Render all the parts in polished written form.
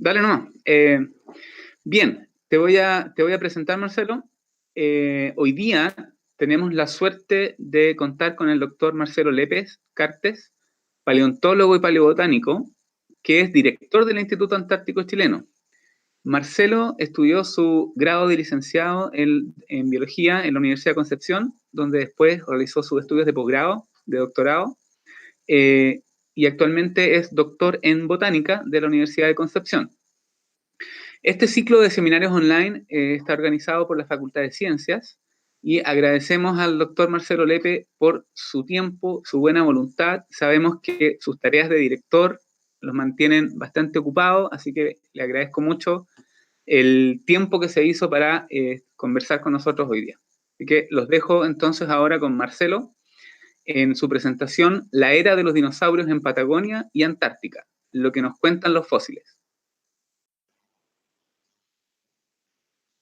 Dale nomás. Bien, te voy a presentar, Marcelo. Hoy día tenemos la suerte de contar con el doctor Marcelo Lépez Cartes, paleontólogo y paleobotánico, que es director del Instituto Antártico Chileno. Marcelo estudió su grado de licenciado en biología en la Universidad de Concepción, donde después realizó sus estudios de posgrado, de doctorado, y actualmente es doctor en botánica de la Universidad de Concepción. Este ciclo de seminarios online está organizado por la Facultad de Ciencias y agradecemos al doctor Marcelo Lepe por su tiempo, su buena voluntad. Sabemos que sus tareas de director los mantienen bastante ocupados, así que le agradezco mucho el tiempo que se hizo para conversar con nosotros hoy día. Así que los dejo entonces ahora con Marcelo en su presentación La era de los dinosaurios en Patagonia y Antártica, lo que nos cuentan los fósiles.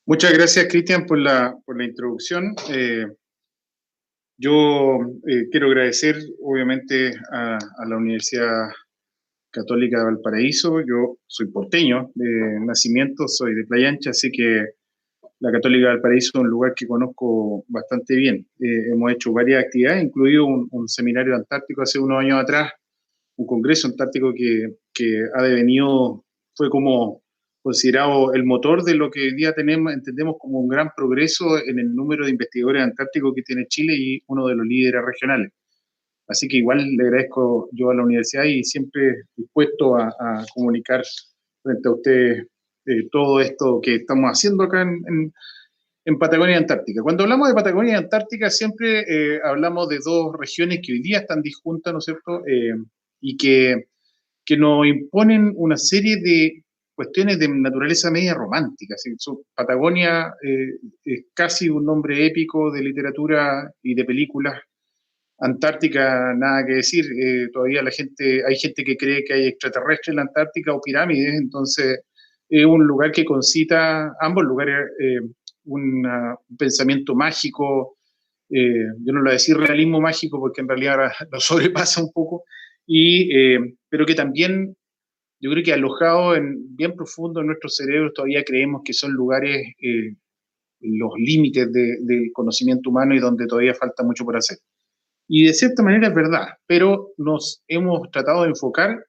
Muchas gracias, Cristian, por la introducción. Yo quiero agradecer, obviamente, a la Universidad Católica de Valparaíso. Yo soy porteño de nacimiento, soy de Playa Ancha, así que la Católica de Valparaíso es un lugar que conozco bastante bien. Hemos hecho varias actividades, incluido un seminario antártico hace unos años atrás, un congreso antártico que ha devenido, fue como considerado el motor de lo que hoy día entendemos como un gran progreso en el número de investigadores antárticos que tiene Chile y uno de los líderes regionales. Así que igual le agradezco yo a la universidad y siempre dispuesto a comunicar frente a ustedes todo esto que estamos haciendo acá en Patagonia y Antártica. Cuando hablamos de Patagonia y Antártica siempre hablamos de dos regiones que hoy día están disjuntas, ¿no es cierto? Y que nos imponen una serie de cuestiones de naturaleza media romántica. ¿Sí? Patagonia es casi un nombre épico de literatura y de películas. Antártica, nada que decir, todavía hay gente que cree que hay extraterrestres en la Antártica o pirámides, entonces es un lugar que concita ambos lugares un pensamiento mágico, yo no lo voy a decir realismo mágico porque en realidad lo sobrepasa un poco, pero que también yo creo que alojado bien profundo en nuestros cerebros todavía creemos que son lugares, los límites del conocimiento humano y donde todavía falta mucho por hacer. Y de cierta manera es verdad, pero nos hemos tratado de enfocar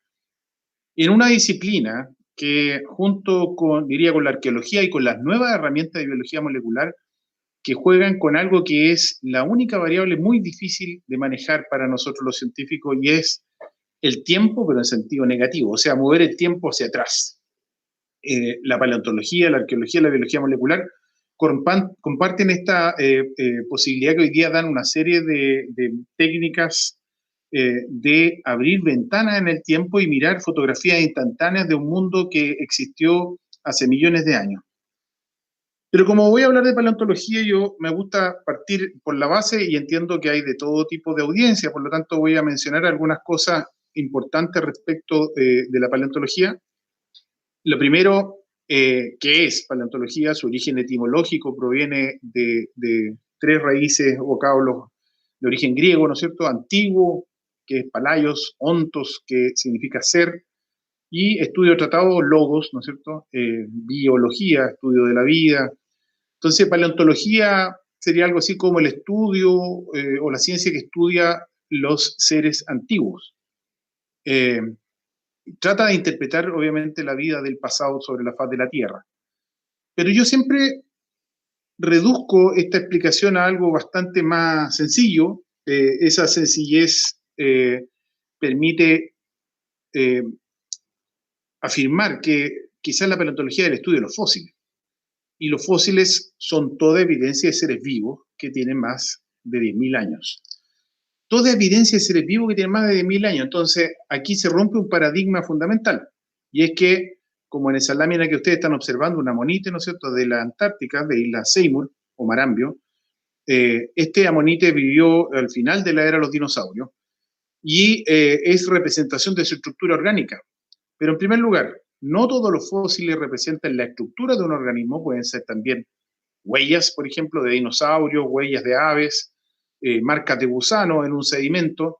en una disciplina que junto con, diría, con la arqueología y con las nuevas herramientas de biología molecular, que juegan con algo que es la única variable muy difícil de manejar para nosotros los científicos y es el tiempo, pero en sentido negativo, o sea, mover el tiempo hacia atrás. La paleontología, la arqueología, la biología molecular comparten esta posibilidad que hoy día dan una serie de técnicas de abrir ventanas en el tiempo y mirar fotografías instantáneas de un mundo que existió hace millones de años. Pero como voy a hablar de paleontología, yo me gusta partir por la base y entiendo que hay de todo tipo de audiencia, por lo tanto voy a mencionar algunas cosas importantes respecto de la paleontología. Lo primero, ¿qué es paleontología? Su origen etimológico proviene de tres raíces o vocablos de origen griego, ¿no es cierto? Antiguo, que es palaios, ontos, que significa ser, y estudio tratado, logos, ¿no es cierto? Biología, estudio de la vida. Entonces, paleontología sería algo así como el estudio o la ciencia que estudia los seres antiguos. Trata de interpretar, obviamente, la vida del pasado sobre la faz de la Tierra. Pero yo siempre reduzco esta explicación a algo bastante más sencillo. Esa sencillez permite afirmar que quizás la paleontología es el estudio de los fósiles. Y los fósiles son toda evidencia de seres vivos que tienen más de 10.000 años. Toda evidencia de seres vivos que tienen más de 10.000 años. Entonces, aquí se rompe un paradigma fundamental. Y es que, como en esa lámina que ustedes están observando, una amonite, ¿no es cierto?, de la Antártica, de Isla Seymour, o Marambio, este amonite vivió al final de la era de los dinosaurios y es representación de su estructura orgánica. Pero en primer lugar, no todos los fósiles representan la estructura de un organismo, pueden ser también huellas, por ejemplo, de dinosaurios, huellas de aves, marcas de gusano en un sedimento,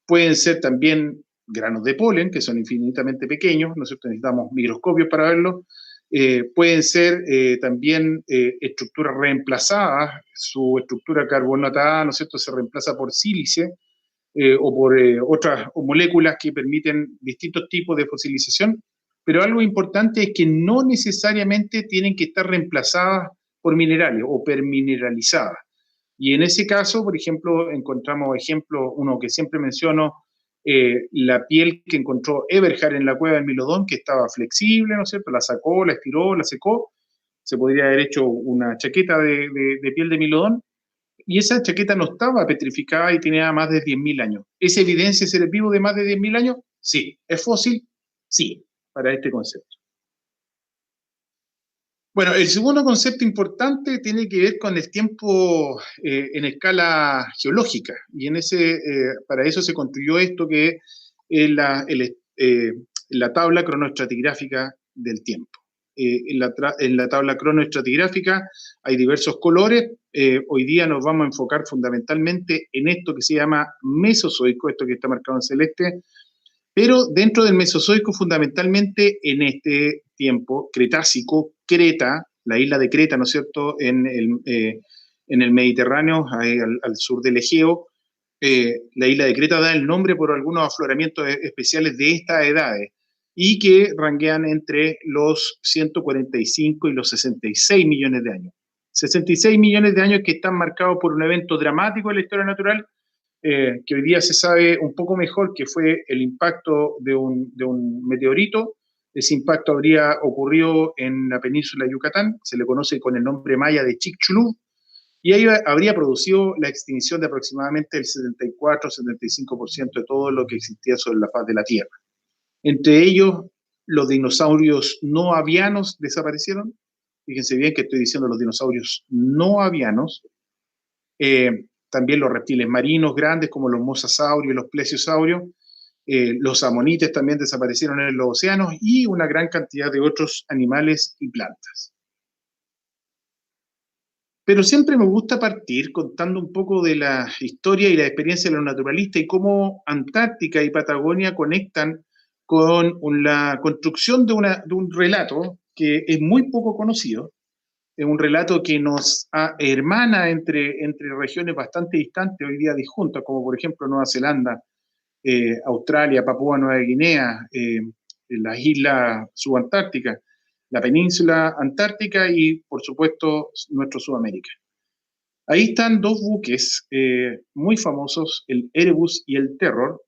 pueden ser también granos de polen, que son infinitamente pequeños, ¿no es cierto? Necesitamos microscopios para verlos. Pueden ser también estructuras reemplazadas, su estructura carbonatada, ¿no es cierto?, se reemplaza por sílice o por otras moléculas que permiten distintos tipos de fosilización, pero algo importante es que no necesariamente tienen que estar reemplazadas por minerales o permineralizadas. Y en ese caso, por ejemplo, encontramos uno que siempre menciono, la piel que encontró Eberhard en la cueva del Milodón, que estaba flexible, ¿no es cierto? La sacó, la estiró, la secó. Se podría haber hecho una chaqueta de piel de Milodón, y esa chaqueta no estaba petrificada y tenía más de 10.000 años. ¿Es evidencia de seres vivos de más de 10.000 años? Sí. ¿Es fósil? Sí, para este concepto. Bueno, el segundo concepto importante tiene que ver con el tiempo en escala geológica, y para eso se construyó esto que es la tabla cronoestratigráfica del tiempo. En la tabla cronoestratigráfica hay diversos colores. Hoy día nos vamos a enfocar fundamentalmente en esto que se llama Mesozoico, esto que está marcado en celeste, pero dentro del Mesozoico, fundamentalmente en este tiempo Cretácico, Creta, la isla de Creta, ¿no es cierto?, en el Mediterráneo, al sur del Egeo, la isla de Creta da el nombre por algunos afloramientos especiales de estas edades y que ranguean entre los 145 y los 66 millones de años. 66 millones de años que están marcados por un evento dramático en la historia natural, que hoy día se sabe un poco mejor, que fue el impacto de un meteorito. Ese impacto habría ocurrido en la península de Yucatán, se le conoce con el nombre maya de Chicxulub, y ahí habría producido la extinción de aproximadamente el 74-75% de todo lo que existía sobre la faz de la Tierra. Entre ellos, los dinosaurios no avianos desaparecieron. Fíjense bien que estoy diciendo los dinosaurios no avianos. También los reptiles marinos grandes como los mosasaurios y los plesiosaurios. Los amonites también desaparecieron en los océanos, y una gran cantidad de otros animales y plantas. Pero siempre me gusta partir contando un poco de la historia y la experiencia de los naturalistas y cómo Antártica y Patagonia conectan con la construcción de un relato que es muy poco conocido. Es un relato que nos hermana entre regiones bastante distantes, hoy día disjuntas, como por ejemplo Nueva Zelanda, Australia, Papúa Nueva Guinea, las islas subantárticas, la península antártica y, por supuesto, nuestro Sudamérica. Ahí están dos buques muy famosos, el Erebus y el Terror,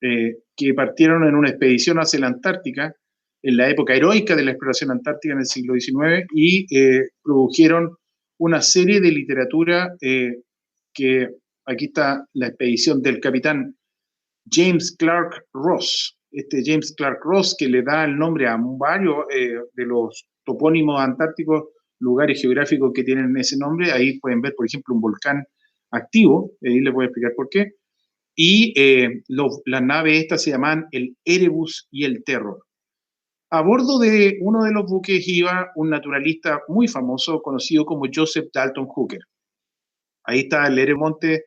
que partieron en una expedición hacia la Antártica en la época heroica de la exploración antártica en el siglo XIX, y produjeron una serie de literatura que aquí está la expedición del capitán James Clark Ross. Este James Clark Ross, que le da el nombre a varios de los topónimos antárticos, lugares geográficos que tienen ese nombre. Ahí pueden ver, por ejemplo, un volcán activo, ahí les voy a explicar por qué. Y las naves estas se llaman el Erebus y el Terror. A bordo de uno de los buques iba un naturalista muy famoso, conocido como Joseph Dalton Hooker. Ahí está el Eremonte,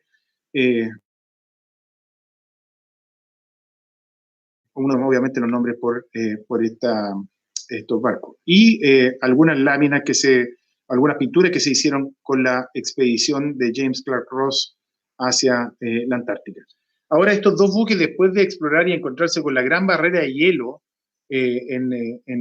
obviamente los nombres por estos barcos. Y algunas láminas algunas pinturas que se hicieron con la expedición de James Clark Ross hacia la Antártica. Ahora, estos dos buques, después de explorar y encontrarse con la gran barrera de hielo en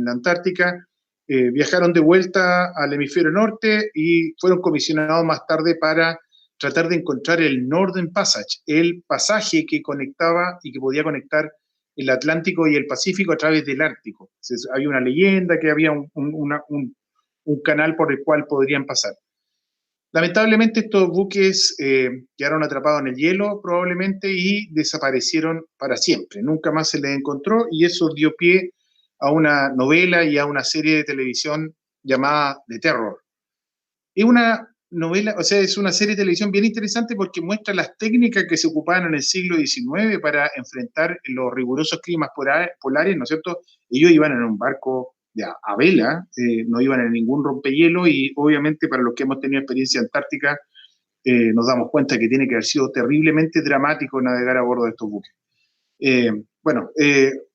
la Antártica, viajaron de vuelta al hemisferio norte y fueron comisionados más tarde para tratar de encontrar el Northern Passage, el pasaje que conectaba y que podía conectar el Atlántico y el Pacífico a través del Ártico. Entonces, hay una leyenda que había un canal por el cual podrían pasar. Lamentablemente, estos buques quedaron atrapados en el hielo probablemente y desaparecieron para siempre. Nunca más se les encontró, y eso dio pie a una novela y a una serie de televisión llamada The Terror. Es una novela, o sea, es una serie de televisión bien interesante porque muestra las técnicas que se ocupaban en el siglo XIX para enfrentar los rigurosos climas polares, ¿no es cierto? Ellos iban en un barco a vela, no iban en ningún rompehielo, y obviamente para los que hemos tenido experiencia antártica nos damos cuenta que tiene que haber sido terriblemente dramático navegar a bordo de estos buques. bueno,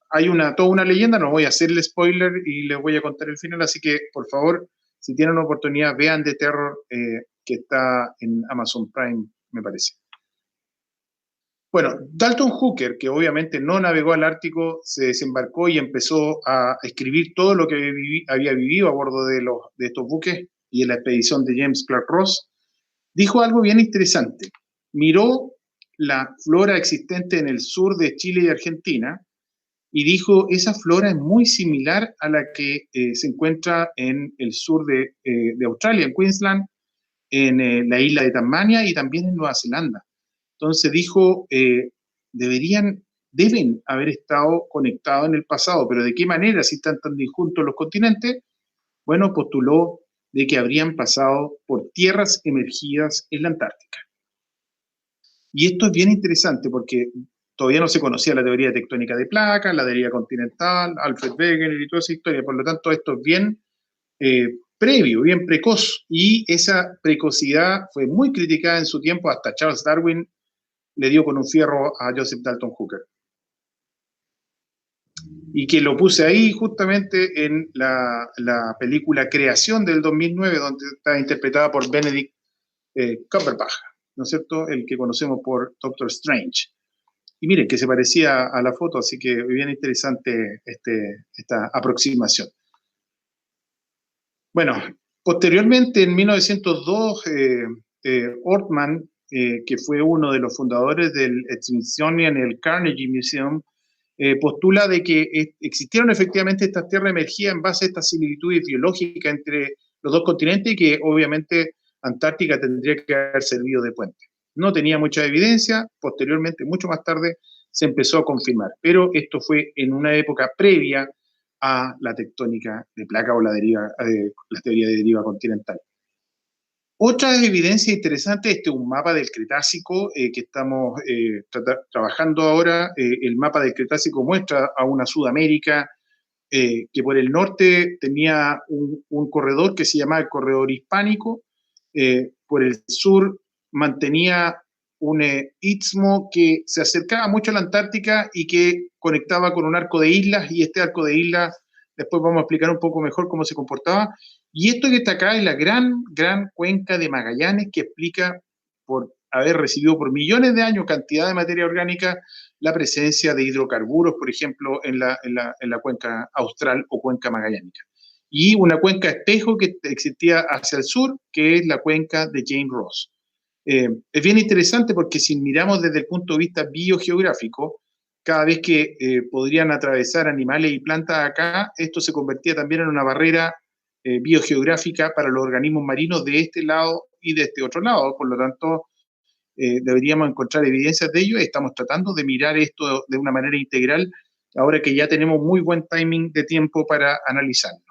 hay toda una leyenda, no voy a hacerle spoiler y les voy a contar el final, así que por favor, si tienen oportunidad, vean The Terror, que está en Amazon Prime, me parece. Bueno, Dalton Hooker, que obviamente no navegó al Ártico, se desembarcó y empezó a escribir todo lo que había vivido a bordo de estos buques y en la expedición de James Clark Ross, dijo algo bien interesante. Miró la flora existente en el sur de Chile y Argentina y dijo, esa flora es muy similar a la que se encuentra en el sur de Australia, en Queensland, en la isla de Tasmania y también en Nueva Zelanda. Entonces dijo, deben haber estado conectados en el pasado, pero ¿de qué manera si están tan disjuntos los continentes? Bueno, postuló de que habrían pasado por tierras emergidas en la Antártica. Y esto es bien interesante porque todavía no se conocía la teoría tectónica de placas, la teoría continental, Alfred Wegener y toda esa historia, por lo tanto esto es bien previo, bien precoz, y esa precocidad fue muy criticada en su tiempo, hasta Charles Darwin le dio con un fierro a Joseph Dalton Hooker. Y que lo puse ahí justamente en la película Creación del 2009, donde está interpretada por Benedict Cumberbatch, ¿no es cierto? El que conocemos por Doctor Strange. Y miren, que se parecía a la foto, así que bien interesante esta aproximación. Bueno, posteriormente, en 1902, Ortman, que fue uno de los fundadores del Smithsonian, el Carnegie Museum, postula de que existieron efectivamente estas tierras emergidas en base a estas similitudes biológicas entre los dos continentes y que obviamente Antártica tendría que haber servido de puente. No tenía mucha evidencia, posteriormente, mucho más tarde, se empezó a confirmar, pero esto fue en una época previa a la tectónica de placa o la teoría de deriva continental. Otra evidencia interesante, este es un mapa del Cretácico que estamos trabajando ahora. El mapa del Cretácico muestra a una Sudamérica que por el norte tenía un corredor que se llamaba el corredor hispánico, por el sur mantenía un istmo que se acercaba mucho a la Antártica y que conectaba con un arco de islas, y este arco de islas, después vamos a explicar un poco mejor cómo se comportaba. Y esto que está acá es la gran cuenca de Magallanes, que explica, por haber recibido por millones de años cantidad de materia orgánica, la presencia de hidrocarburos, por ejemplo, en la cuenca austral o cuenca magallánica. Y una cuenca espejo que existía hacia el sur, que es la cuenca de James Ross. Es bien interesante porque si miramos desde el punto de vista biogeográfico, cada vez que podrían atravesar animales y plantas acá, esto se convertía también en una barrera biogeográfica para los organismos marinos de este lado y de este otro lado. Por lo tanto, deberíamos encontrar evidencias de ello. Estamos tratando de mirar esto de una manera integral, ahora que ya tenemos muy buen timing de tiempo para analizarlo.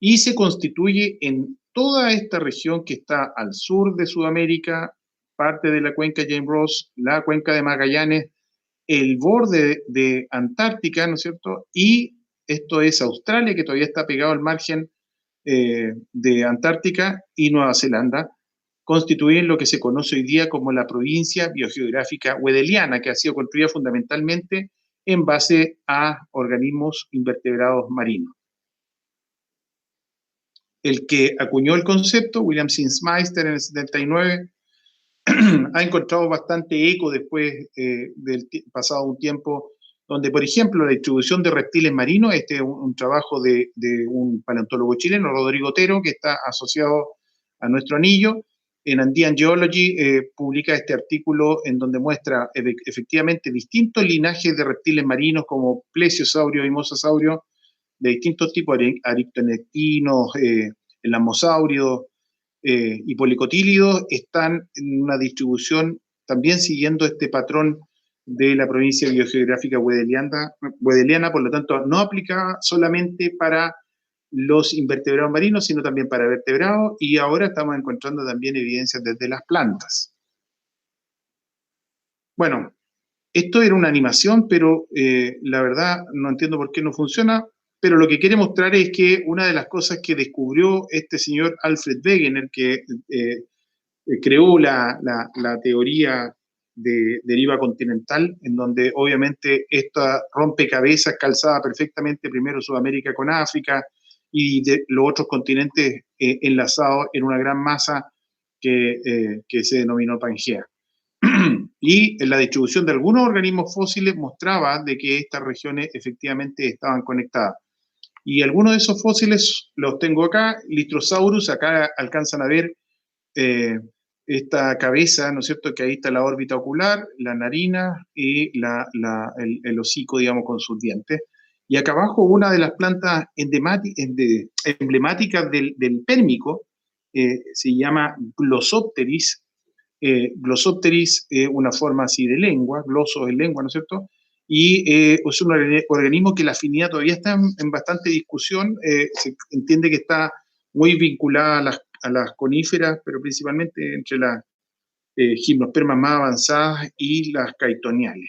Y se constituye en toda esta región que está al sur de Sudamérica, parte de la cuenca James Ross, la cuenca de Magallanes, el borde de Antártica, ¿no es cierto? Y esto es Australia, que todavía está pegado al margen de Antártica, y Nueva Zelanda, constituyen lo que se conoce hoy día como la provincia biogeográfica wedeliana, que ha sido construida fundamentalmente en base a organismos invertebrados marinos. El que acuñó el concepto, William Sinsmeister, en el 79, ha encontrado bastante eco después del pasado un tiempo, donde, por ejemplo, la distribución de reptiles marinos, este es un trabajo de un paleontólogo chileno, Rodrigo Otero, que está asociado a nuestro anillo. En Andean Geology publica este artículo en donde muestra efectivamente distintos linajes de reptiles marinos como plesiosaurio y mosasaurio, de distintos tipos, arictonectinos, elamosaurios y policotílidos, están en una distribución también siguiendo este patrón de la provincia biogeográfica wedeliana, por lo tanto no aplica solamente para los invertebrados marinos, sino también para vertebrados, y ahora estamos encontrando también evidencias desde las plantas. Bueno, esto era una animación, pero la verdad no entiendo por qué no funciona, pero lo que quiere mostrar es que una de las cosas que descubrió este señor Alfred Wegener, que creó la teoría deriva continental, en donde obviamente esta rompecabezas calzaba perfectamente primero Sudamérica con África y los otros continentes enlazados en una gran masa que se denominó Pangea. Y en la distribución de algunos organismos fósiles mostraba de que estas regiones efectivamente estaban conectadas. Y algunos de esos fósiles los tengo acá, Listrosaurus, acá alcanzan a ver esta cabeza, ¿no es cierto?, que ahí está la órbita ocular, la narina y el hocico, digamos, con sus dientes. Y acá abajo una de las plantas emblemáticas del pérmico, se llama Glossopteris. Glossopteris es una forma así de lengua, gloso es lengua, ¿no es cierto? Y es un organismo que la afinidad todavía está en bastante discusión, se entiende que está muy vinculada a las coníferas, pero principalmente entre las gimnospermas más avanzadas y las caitoniales.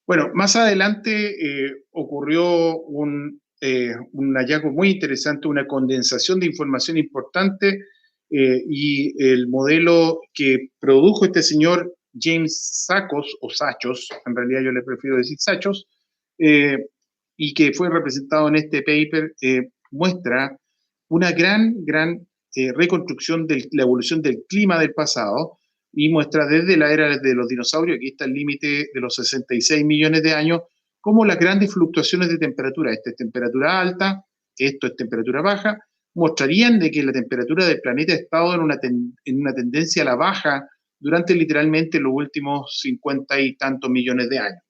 Bueno, más adelante ocurrió un hallazgo muy interesante, una condensación de información importante, y el modelo que produjo este señor James Sachos, o Sachos, en realidad yo le prefiero decir Sachos, y que fue representado en este paper, muestra una gran reconstrucción de la evolución del clima del pasado, y muestra desde la era de los dinosaurios, aquí está el límite de los 66 millones de años, como las grandes fluctuaciones de temperatura, esta es temperatura alta, esto es temperatura baja, mostrarían de que la temperatura del planeta ha estado en una tendencia a la baja durante literalmente los últimos 50 y tantos millones de años,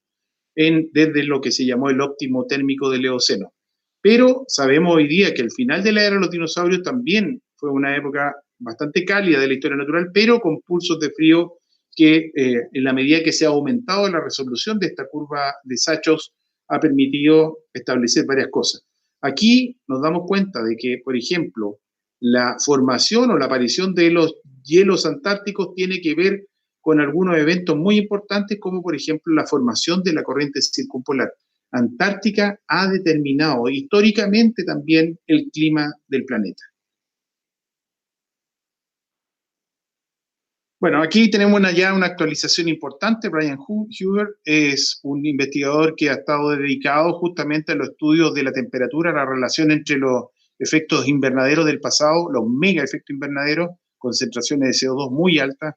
desde lo que se llamó el óptimo térmico del Eoceno. Pero sabemos hoy día que el final de la era de los dinosaurios también fue una época bastante cálida de la historia natural, pero con pulsos de frío que en la medida que se ha aumentado la resolución de esta curva de Sachos ha permitido establecer varias cosas. Aquí nos damos cuenta de que, por ejemplo, la formación o la aparición de los hielos antárticos tiene que ver con algunos eventos muy importantes, como por ejemplo la formación de la corriente circumpolar. Antártica ha determinado históricamente también el clima del planeta. Bueno, aquí tenemos ya una actualización importante. Brian Huber es un investigador que ha estado dedicado justamente a los estudios de la temperatura, la relación entre los efectos invernaderos del pasado, los mega efectos invernaderos, concentraciones de CO2 muy altas,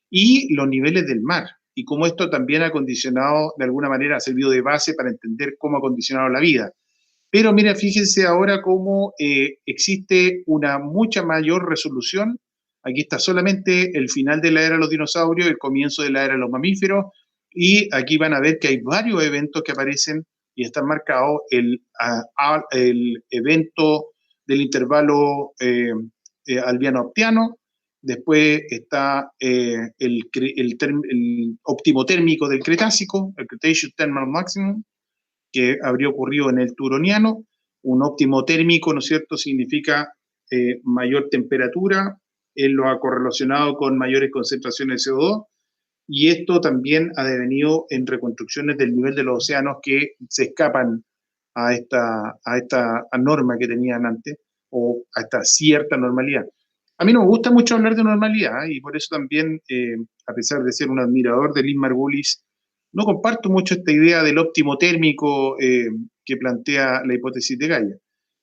y los niveles del mar, y cómo esto también ha condicionado, de alguna manera, ha servido de base para entender cómo ha condicionado la vida. Pero mira, fíjense ahora cómo existe una mucha mayor resolución. Aquí está solamente el final de la era de los dinosaurios, el comienzo de la era de los mamíferos, y aquí van a ver que hay varios eventos que aparecen y están marcados. El evento del intervalo albiano-optiano, después está el óptimo térmico del Cretácico, el Cretaceous Thermal Maximum, que habría ocurrido en el Turoniano. Un óptimo térmico, ¿no es cierto?, significa mayor temperatura, él lo ha correlacionado con mayores concentraciones de CO2, y esto también ha devenido en reconstrucciones del nivel de los océanos que se escapan a esta norma que tenían antes, o a esta cierta normalidad. A mí no me gusta mucho hablar de normalidad, y por eso también, a pesar de ser un admirador de Lynn Margulis, no comparto mucho esta idea del óptimo térmico que plantea la hipótesis de Gaia,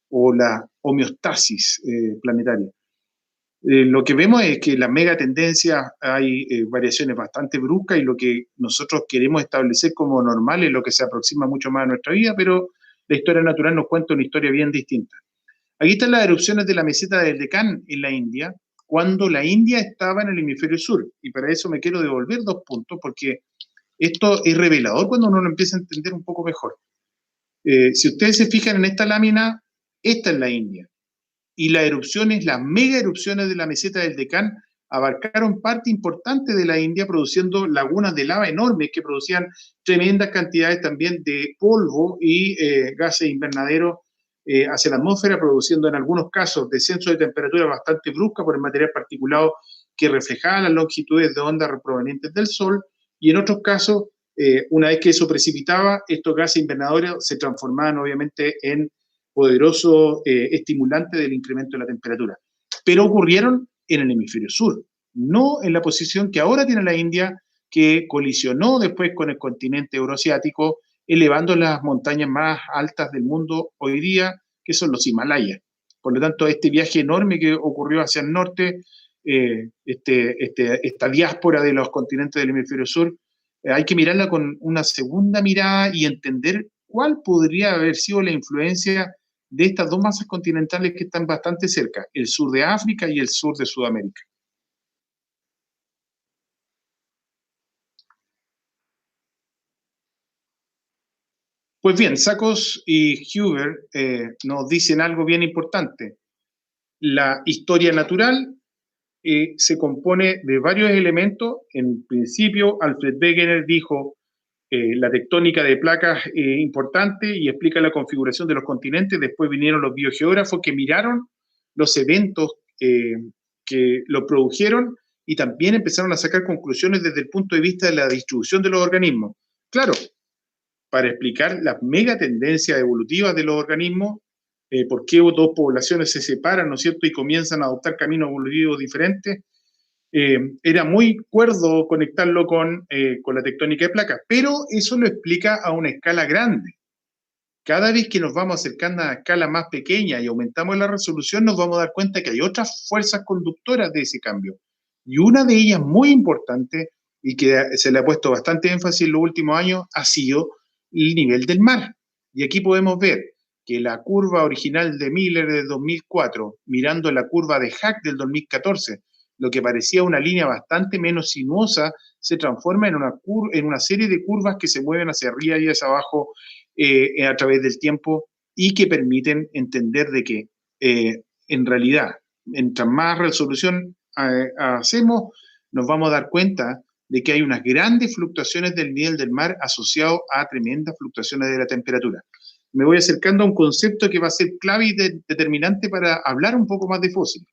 o la homeostasis planetaria. Lo que vemos es que las megatendencias hay variaciones bastante bruscas, y lo que nosotros queremos establecer como normal es lo que se aproxima mucho más a nuestra vida, pero la historia natural nos cuenta una historia bien distinta. Aquí están las erupciones de la meseta del Deccan en la India, cuando la India estaba en el hemisferio sur, y para eso me quiero devolver 2 puntos, porque esto es revelador cuando uno lo empieza a entender un poco mejor. Si ustedes se fijan en esta lámina, esta es la India, y las erupciones, las mega erupciones de la meseta del Deccan abarcaron parte importante de la India, produciendo lagunas de lava enormes que producían tremendas cantidades también de polvo y gases invernaderos hacia la atmósfera, produciendo en algunos casos descenso de temperatura bastante brusca por el material particulado que reflejaba las longitudes de onda provenientes del Sol, y en otros casos, una vez que eso precipitaba, estos gases invernadores se transformaban obviamente en poderoso estimulante del incremento de la temperatura. pero ocurrieron en el hemisferio sur, no en la posición que ahora tiene la India, que colisionó después con el continente euroasiático, elevando las montañas más altas del mundo hoy día, que son los Himalayas. Por lo tanto, este viaje enorme que ocurrió hacia el norte, esta diáspora de los continentes del hemisferio sur, hay que mirarla con una segunda mirada y entender cuál podría haber sido la influencia de estas dos masas continentales que están bastante cerca, el sur de África y el sur de Sudamérica. Pues bien, Sakos y Huber nos dicen algo bien importante. La historia natural se compone de varios elementos. En principio, Alfred Wegener dijo la tectónica de placas importante y explica la configuración de los continentes. Después vinieron los biogeógrafos que miraron los eventos que lo produjeron y también empezaron a sacar conclusiones desde el punto de vista de la distribución de los organismos. Claro, para explicar las megatendencias evolutivas de los organismos, por qué dos poblaciones se separan, ¿no es cierto?, y comienzan a adoptar caminos evolutivos diferentes. Era muy cuerdo conectarlo con la tectónica de placas, pero eso lo explica a una escala grande. Cada vez que nos vamos acercando a una escala más pequeña y aumentamos la resolución, nos vamos a dar cuenta que hay otras fuerzas conductoras de ese cambio. Y una de ellas muy importante, y que se le ha puesto bastante énfasis en los últimos años, ha sido el nivel del mar. Y aquí podemos ver que la curva original de Miller del 2004, mirando la curva de Hack del 2014, lo que parecía una línea bastante menos sinuosa, se transforma en una serie de curvas que se mueven hacia arriba y hacia abajo a través del tiempo y que permiten entender de que en realidad, mientras más resolución hacemos, nos vamos a dar cuenta de que hay unas grandes fluctuaciones del nivel del mar asociado a tremendas fluctuaciones de la temperatura. Me voy acercando a un concepto que va a ser clave y determinante para hablar un poco más de fósiles.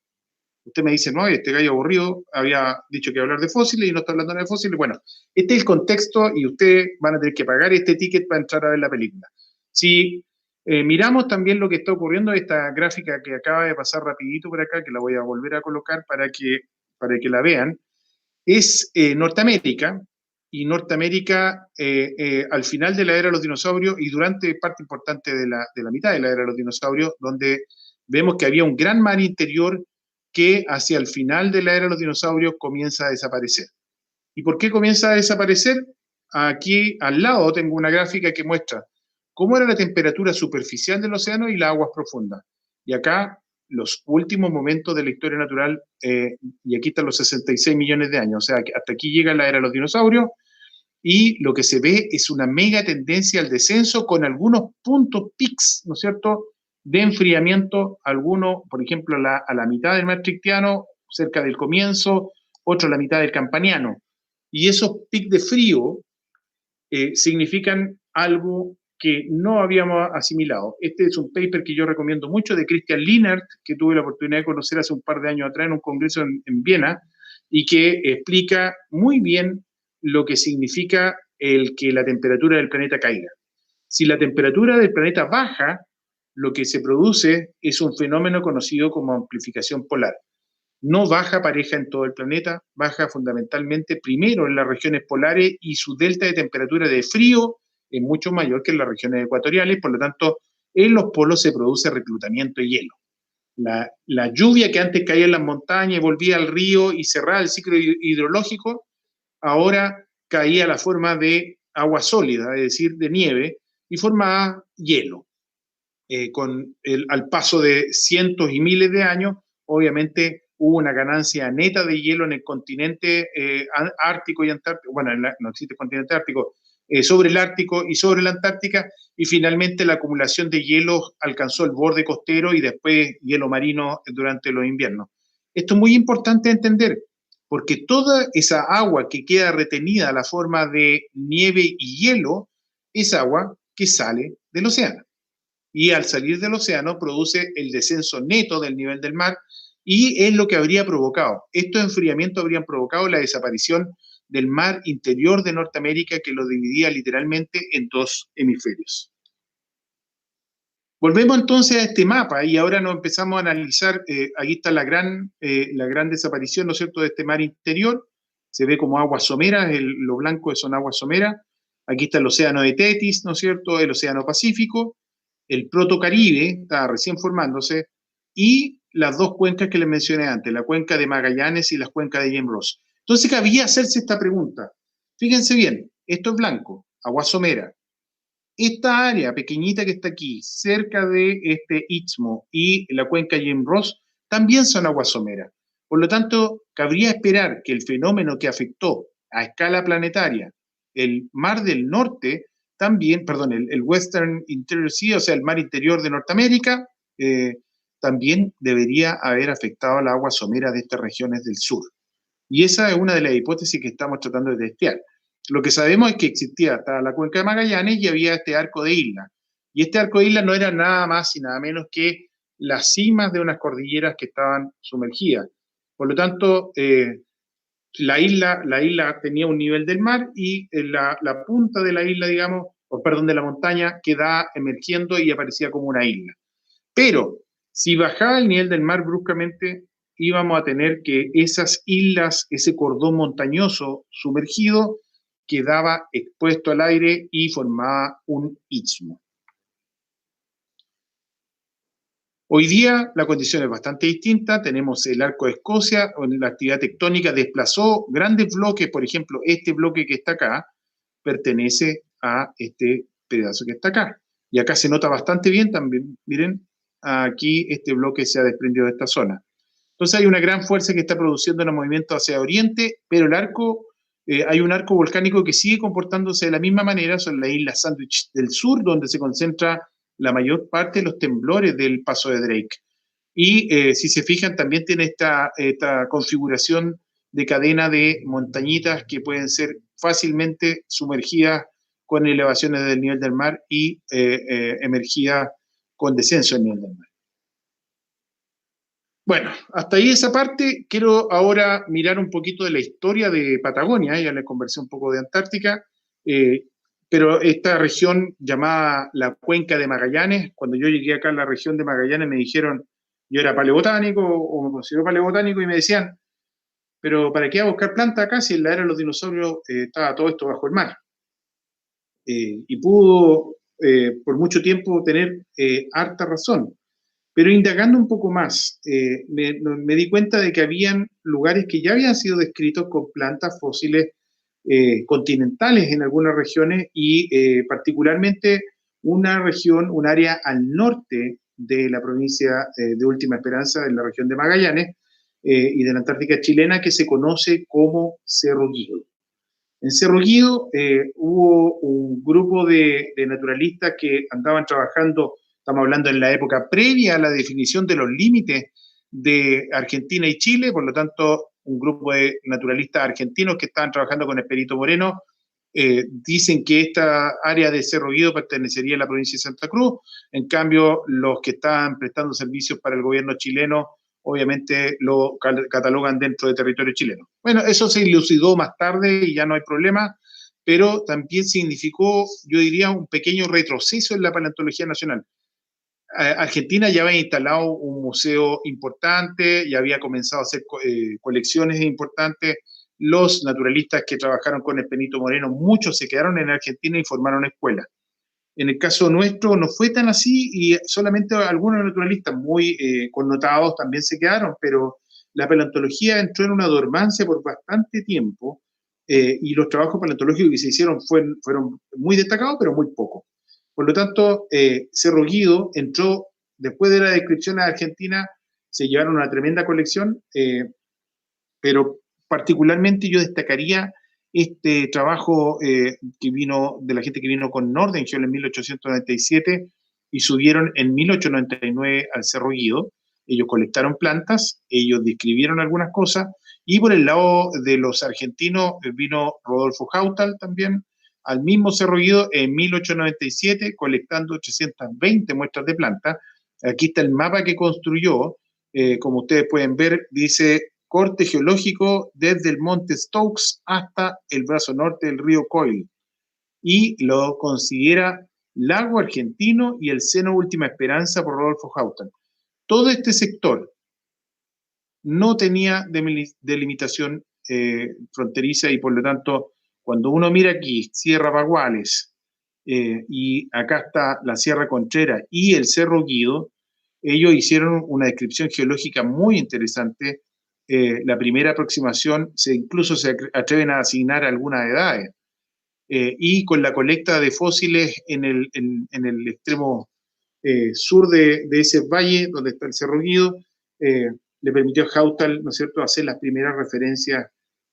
Usted me dice, no, este gallo aburrido había dicho que iba a hablar de fósiles y no está hablando de fósiles. Bueno, este es el contexto y ustedes van a tener que pagar este ticket para entrar a ver la película. Si miramos también lo que está ocurriendo, esta gráfica que acaba de pasar rapidito por acá, que la voy a volver a colocar para que la vean, es Norteamérica, y Norteamérica al final de la era de los dinosaurios y durante parte importante de la mitad de la era de los dinosaurios, donde vemos que había un gran mar interior que hacia el final de la era de los dinosaurios comienza a desaparecer. ¿Y por qué comienza a desaparecer? Aquí al lado tengo una gráfica que muestra cómo era la temperatura superficial del océano y las aguas profundas. Y acá los últimos momentos de la historia natural, y aquí están los 66 millones de años, o sea, que hasta aquí llega la era de los dinosaurios, y lo que se ve es una mega tendencia al descenso con algunos puntos pics, ¿no es cierto?, de enfriamiento, algunos, por ejemplo, a la mitad del Maastrichtiano, cerca del comienzo, otro a la mitad del Campaniano. Y esos pics de frío significan algo que no habíamos asimilado. Este es un paper que yo recomiendo mucho de Christian Lienert, que tuve la oportunidad de conocer hace un par de años atrás en un congreso en Viena, y que explica muy bien lo que significa el que la temperatura del planeta caiga. Si la temperatura del planeta baja, lo que se produce es un fenómeno conocido como amplificación polar. No baja pareja en todo el planeta, baja fundamentalmente primero en las regiones polares y su delta de temperatura de frío es mucho mayor que en las regiones ecuatoriales, por lo tanto, en los polos se produce reclutamiento de hielo. La lluvia que antes caía en las montañas y volvía al río y cerraba el ciclo hidrológico, ahora caía a la forma de agua sólida, es decir, de nieve, y formaba hielo. Al paso de cientos y miles de años, obviamente hubo una ganancia neta de hielo en el continente ártico y antártico, bueno, no existe continente ártico, sobre el Ártico y sobre la Antártica, y finalmente la acumulación de hielo alcanzó el borde costero y después hielo marino durante los inviernos. Esto es muy importante entender, porque toda esa agua que queda retenida a la forma de nieve y hielo es agua que sale del océano. Y al salir del océano produce el descenso neto del nivel del mar y es lo que habría provocado. Estos enfriamientos habrían provocado la desaparición del mar interior de Norteamérica que lo dividía literalmente en dos hemisferios. Volvemos entonces a este mapa y ahora nos empezamos a analizar, aquí está la gran desaparición, ¿no es cierto?, de este mar interior, se ve como aguas someras, lo blanco son aguas someras, aquí está el océano de Tetis, ¿no es cierto?, el océano Pacífico, el Protocaribe, está recién formándose, y las dos cuencas que les mencioné antes, la cuenca de Magallanes y la cuenca de James Ross. Entonces cabía hacerse esta pregunta, fíjense bien, esto es blanco, agua somera. Esta área pequeñita que está aquí, cerca de este Istmo y la cuenca James Ross, también son aguas someras. Por lo tanto, cabría esperar que el fenómeno que afectó a escala planetaria el mar del norte, también, perdón, el Western Interior Sea, o sea, el mar interior de Norteamérica, también debería haber afectado a las aguas someras de estas regiones del sur. Y esa es una de las hipótesis que estamos tratando de testear. Lo que sabemos es que existía hasta la cuenca de Magallanes y había este arco de islas. Y este arco de islas no era nada más y nada menos que las cimas de unas cordilleras que estaban sumergidas. Por lo tanto, la isla tenía un nivel del mar y la punta de la isla, digamos, o perdón, de la montaña, quedaba emergiendo y aparecía como una isla. Pero si bajaba el nivel del mar bruscamente, íbamos a tener que esas islas, ese cordón montañoso sumergido, quedaba expuesto al aire y formaba un istmo. Hoy día la condición es bastante distinta, tenemos el arco de Escocia, donde la actividad tectónica desplazó grandes bloques, por ejemplo, este bloque que está acá pertenece a este pedazo que está acá. Y acá se nota bastante bien también, miren, aquí este bloque se ha desprendido de esta zona. Entonces hay una gran fuerza que está produciendo un movimiento hacia oriente, pero el arco, hay un arco volcánico que sigue comportándose de la misma manera, son las islas Sandwich del sur, donde se concentra la mayor parte de los temblores del paso de Drake. Y si se fijan, también tiene esta configuración de cadena de montañitas que pueden ser fácilmente sumergidas con elevaciones del nivel del mar y emergidas con descenso del nivel del mar. Bueno, hasta ahí esa parte. Quiero ahora mirar un poquito de la historia de Patagonia, ya les conversé un poco de Antártica, pero esta región llamada la Cuenca de Magallanes, cuando yo llegué acá a la región de Magallanes me dijeron, yo era paleobotánico o me considero paleobotánico y me decían, pero ¿para qué a buscar plantas acá si en la era de los dinosaurios estaba todo esto bajo el mar? Y pudo por mucho tiempo tener harta razón. Pero indagando un poco más, me di cuenta de que habían lugares que ya habían sido descritos con plantas fósiles continentales en algunas regiones y particularmente una región, un área al norte de la provincia de Última Esperanza, en la región de Magallanes y de la Antártica chilena, que se conoce como Cerro Guido. En Cerro Guido hubo un grupo de naturalistas que andaban trabajando, estamos hablando en la época previa a la definición de los límites de Argentina y Chile, por lo tanto, un grupo de naturalistas argentinos que estaban trabajando con Esperito Moreno, dicen que esta área de Cerro Guido pertenecería a la provincia de Santa Cruz, en cambio, los que estaban prestando servicios para el gobierno chileno obviamente lo catalogan dentro de territorio chileno. Bueno, eso se elucidó más tarde y ya no hay problema, pero también significó, yo diría, un pequeño retroceso en la paleontología nacional. Argentina ya había instalado un museo importante, ya había comenzado a hacer colecciones importantes. Los naturalistas que trabajaron con el Benito Moreno, muchos se quedaron en Argentina y formaron escuelas. En el caso nuestro no fue tan así y solamente algunos naturalistas muy connotados también se quedaron, pero la paleontología entró en una dormancia por bastante tiempo y los trabajos paleontológicos que se hicieron fueron muy destacados, pero muy pocos. Por lo tanto, Cerro Guido entró, después de la descripción a Argentina, se llevaron una tremenda colección, pero particularmente yo destacaría este trabajo que vino de la gente que vino con Nordenskiöld en 1897 y subieron en 1899 al Cerro Guido. Ellos colectaron plantas, ellos describieron algunas cosas, y por el lado de los argentinos vino Rodolfo Hautal también al mismo Cerro Guido en 1897 colectando 820 muestras de plantas. Aquí está el mapa que construyó, como ustedes pueden ver, dice corte geológico desde el monte Stokes hasta el brazo norte del río Coyle, y lo considera Lago Argentino y el Seno Última Esperanza por Rodolfo Haustal. Todo este sector no tenía delimitación fronteriza y por lo tanto, cuando uno mira aquí, Sierra Baguales, y acá está la Sierra Contreras y el Cerro Guido, ellos hicieron una descripción geológica muy interesante. La primera aproximación incluso se atreven a asignar algunas edades. Y con la colecta de fósiles en el extremo sur de ese valle donde está el Cerro Guido, le permitió a Haustal, ¿no es cierto?, hacer las primeras referencias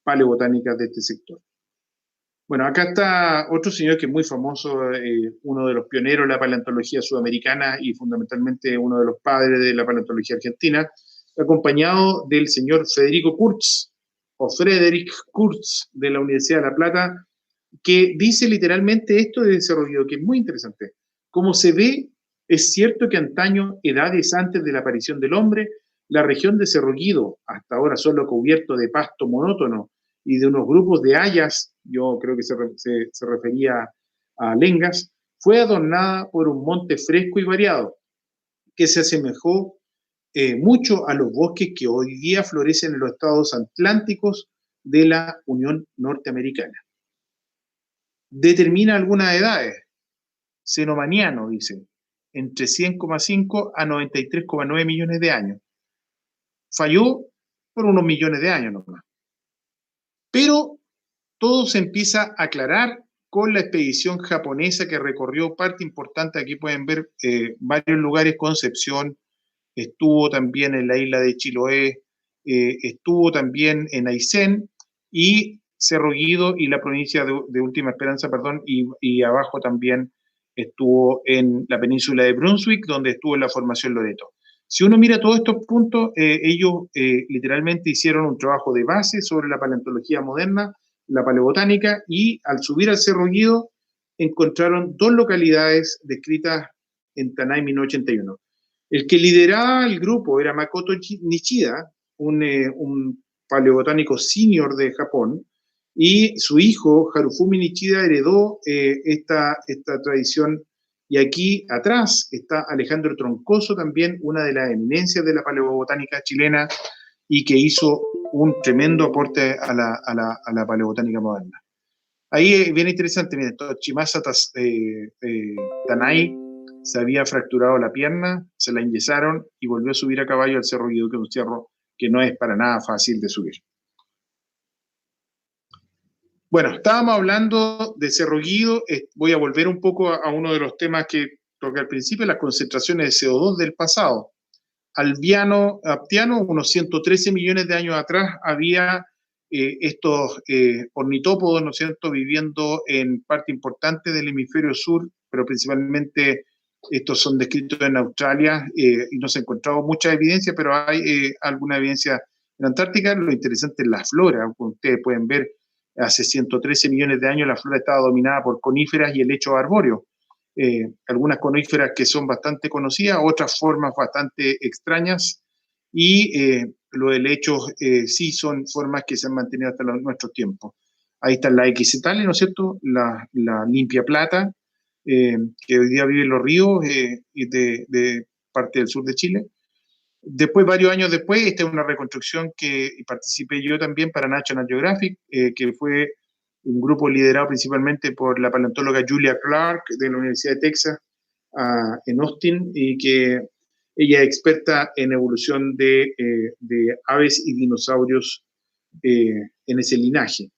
paleobotánicas de este sector. Bueno, acá está otro señor que es muy famoso, uno de los pioneros de la paleontología sudamericana y fundamentalmente uno de los padres de la paleontología argentina, acompañado del señor Federico Kurz, o Frederick Kurz, de la Universidad de La Plata, que dice literalmente esto de Cerro Guido, que es muy interesante. Como se ve, es cierto que antaño, edades antes de la aparición del hombre, la región de Cerro Guido, hasta ahora solo cubierto de pasto monótono y de unos grupos de hayas, yo creo que se refería a lengas, fue adornada por un monte fresco y variado, que se asemejó mucho a los bosques que hoy día florecen en los estados atlánticos de la Unión Norteamericana. Determina algunas edades. Cenomaniano, dice, entre 100,5 a 93,9 millones de años. Falló por unos millones de años nomás. Pero todo se empieza a aclarar con la expedición japonesa que recorrió parte importante. Aquí pueden ver varios lugares. Concepción, estuvo también en la isla de Chiloé, estuvo también en Aysén y Cerro Guido y la provincia de Última Esperanza, perdón, y abajo también estuvo en la península de Brunswick, donde estuvo en la formación Loreto. Si uno mira todos estos puntos, ellos literalmente hicieron un trabajo de base sobre la paleontología moderna, la paleobotánica, y al subir al Cerro Guido encontraron dos localidades descritas en Tanay 1981. El que lideraba el grupo era Makoto Nishida, un paleobotánico senior de Japón, y su hijo, Harufumi Nishida, heredó esta tradición. Y aquí atrás está Alejandro Troncoso, también una de las eminencias de la paleobotánica chilena y que hizo un tremendo aporte a la paleobotánica moderna. Ahí es bien interesante, miren, Chimasa Tanay se había fracturado la pierna, se la enyesaron y volvió a subir a caballo al Cerro Guido, que es un cerro que no es para nada fácil de subir. Bueno, estábamos hablando de Cerro Guido. Voy a volver un poco a uno de los temas que toqué al principio, las concentraciones de CO2 del pasado. Aptiano, unos 113 millones de años atrás, había estos ornitópodos, ¿no es cierto?, viviendo en parte importante del hemisferio sur, pero principalmente estos son descritos en Australia y no se ha encontrado mucha evidencia, pero hay alguna evidencia en Antártica. Lo interesante es la flora. Como ustedes pueden ver, hace 113 millones de años la flora estaba dominada por coníferas y helechos arbóreos. Algunas coníferas que son bastante conocidas, otras formas bastante extrañas, y los helechos sí son formas que se han mantenido hasta nuestros tiempos. Ahí están las equisetales, ¿no es cierto? La limpia plata, que hoy día vive en los ríos y de parte del sur de Chile. Después, varios años después, esta es una reconstrucción que participé yo también para National Geographic, que fue un grupo liderado principalmente por la paleontóloga Julia Clark de la Universidad de Texas en Austin, y que ella es experta en evolución de aves y dinosaurios en ese linaje.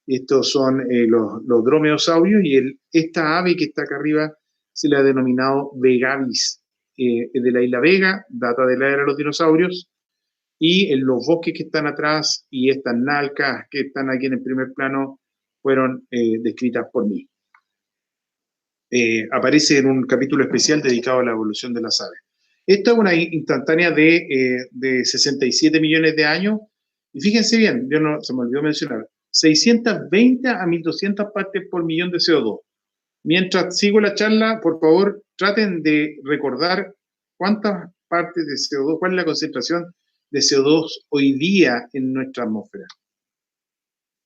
Estos son los dromeosaurios, y esta ave que está acá arriba se le ha denominado Vegavis, de la isla Vega, data de la era de los dinosaurios, y en los bosques que están atrás y estas nalcas que están aquí en el primer plano fueron descritas por mí. Aparece en un capítulo especial dedicado a la evolución de las aves. Esta es una instantánea de 67 millones de años, y fíjense bien, se me olvidó mencionar, 620 a 1200 partes por millón de CO2. Mientras sigo la charla, por favor, traten de recordar cuántas partes de CO2, cuál es la concentración de CO2 hoy día en nuestra atmósfera.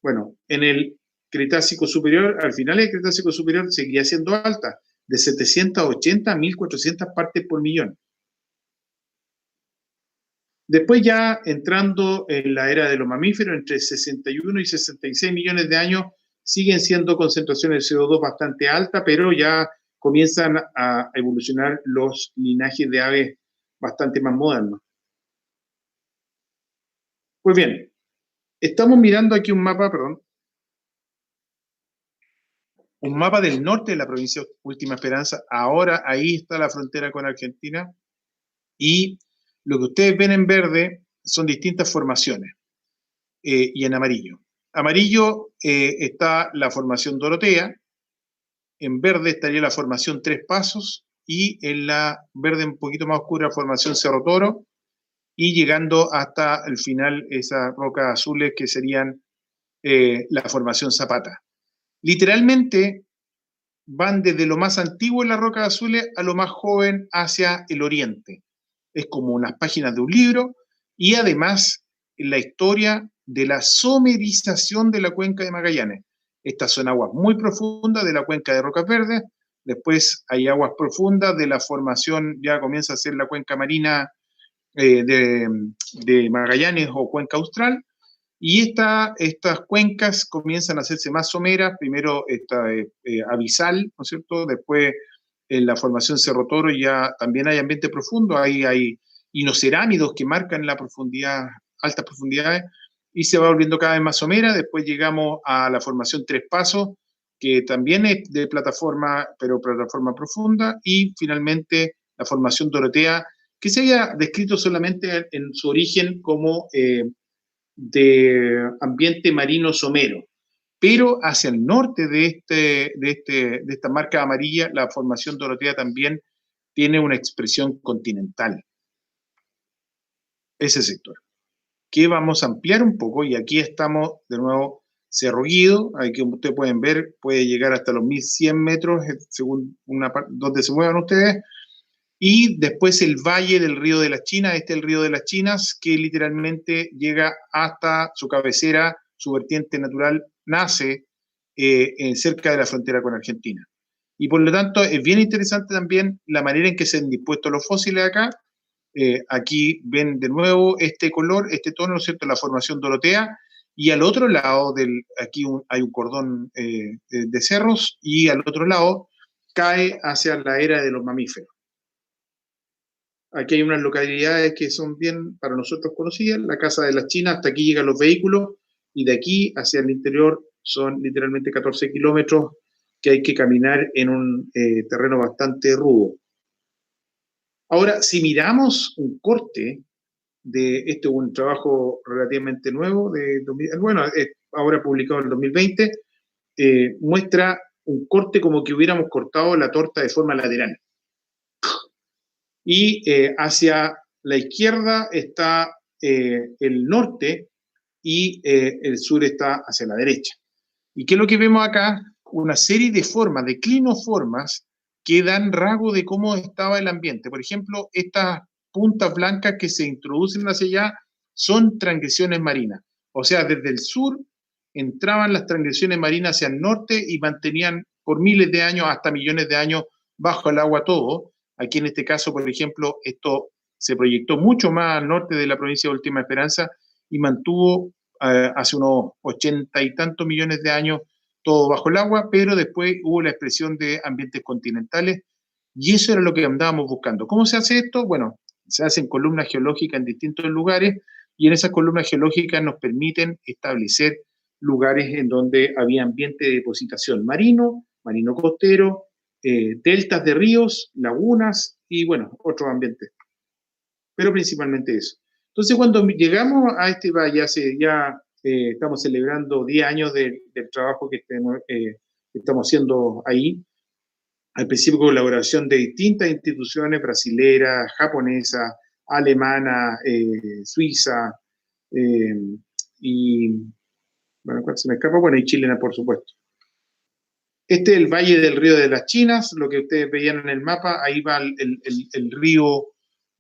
Bueno, en el Cretácico superior, al final del Cretácico superior seguía siendo alta, de 780 a 1400 partes por millón. Después ya entrando en la era de los mamíferos, entre 61 y 66 millones de años, siguen siendo concentraciones de CO2 bastante altas, pero ya comienzan a evolucionar los linajes de aves bastante más modernos. Pues bien, estamos mirando aquí un mapa, un mapa del norte de la provincia de Última Esperanza. Ahora ahí está la frontera con Argentina y lo que ustedes ven en verde son distintas formaciones y en amarillo. Amarillo está la formación Dorotea, en verde estaría la formación Tres Pasos y en la verde un poquito más oscura la formación Cerro Toro y llegando hasta el final esas rocas azules que serían la formación Zapata. Literalmente van desde lo más antiguo en las rocas azules a lo más joven hacia el oriente. Es como unas páginas de un libro y además la historia de la somerización de la cuenca de Magallanes. Estas son aguas muy profundas de la cuenca de Rocas Verdes, después hay aguas profundas de la formación, ya comienza a ser la cuenca marina de Magallanes o cuenca austral, y estas cuencas comienzan a hacerse más someras, primero esta abisal, ¿no es cierto? Después en la formación Cerro Toro ya también hay ambiente profundo, hay inocerámidos que marcan la profundidad, altas profundidades, y se va volviendo cada vez más somera. Después llegamos a la formación Tres Pasos, que también es de plataforma, pero plataforma profunda, y finalmente la formación Dorotea, que se había descrito solamente en su origen como de ambiente marino somero. Pero hacia el norte de esta marca amarilla, la formación Dorotea también tiene una expresión continental. Ese sector. Que vamos a ampliar un poco, y aquí estamos de nuevo Cerro Guido, ahí que ustedes pueden ver, puede llegar hasta los 1100 metros, según donde se muevan ustedes, y después el valle del río de las Chinas, este es el río de las Chinas, que literalmente llega hasta su cabecera, su vertiente natural, nace cerca de la frontera con Argentina. Y por lo tanto es bien interesante también la manera en que se han dispuesto los fósiles acá. Aquí ven de nuevo este color, este tono, ¿no es cierto?, la formación Dorotea, y al otro lado, aquí hay un cordón de cerros, y al otro lado cae hacia la era de los mamíferos. Aquí hay unas localidades que son bien para nosotros conocidas, la Casa de las Chinas, hasta aquí llegan los vehículos, y de aquí hacia el interior son literalmente 14 kilómetros que hay que caminar en un terreno bastante rudo. Ahora, si miramos un corte de un trabajo relativamente nuevo, ahora publicado en el 2020, muestra un corte como que hubiéramos cortado la torta de forma lateral. Y hacia la izquierda está el norte y el sur está hacia la derecha. ¿Y qué es lo que vemos acá? Una serie de formas, de clinoformas, que dan rasgo de cómo estaba el ambiente. Por ejemplo, estas puntas blancas que se introducen hacia allá son transgresiones marinas. O sea, desde el sur entraban las transgresiones marinas hacia el norte y mantenían por miles de años, hasta millones de años, bajo el agua todo. Aquí en este caso, por ejemplo, esto se proyectó mucho más al norte de la provincia de Última Esperanza y mantuvo hace unos 80 y tantos millones de años todo bajo el agua, pero después hubo la expresión de ambientes continentales y eso era lo que andábamos buscando. ¿Cómo se hace esto? Bueno, se hacen columnas geológicas en distintos lugares y en esas columnas geológicas nos permiten establecer lugares en donde había ambiente de depositación marino, marino costero, deltas de ríos, lagunas y, bueno, otros ambientes. Pero principalmente eso. Entonces, cuando llegamos a este valle, estamos celebrando 10 años del trabajo que estamos haciendo ahí, al principio colaboración de distintas instituciones brasileras, japonesas, alemanas, suiza, y, bueno, ¿cuál se me escapa? Bueno, y chilena, por supuesto. Este es el Valle del Río de las Chinas, lo que ustedes veían en el mapa, ahí va el río,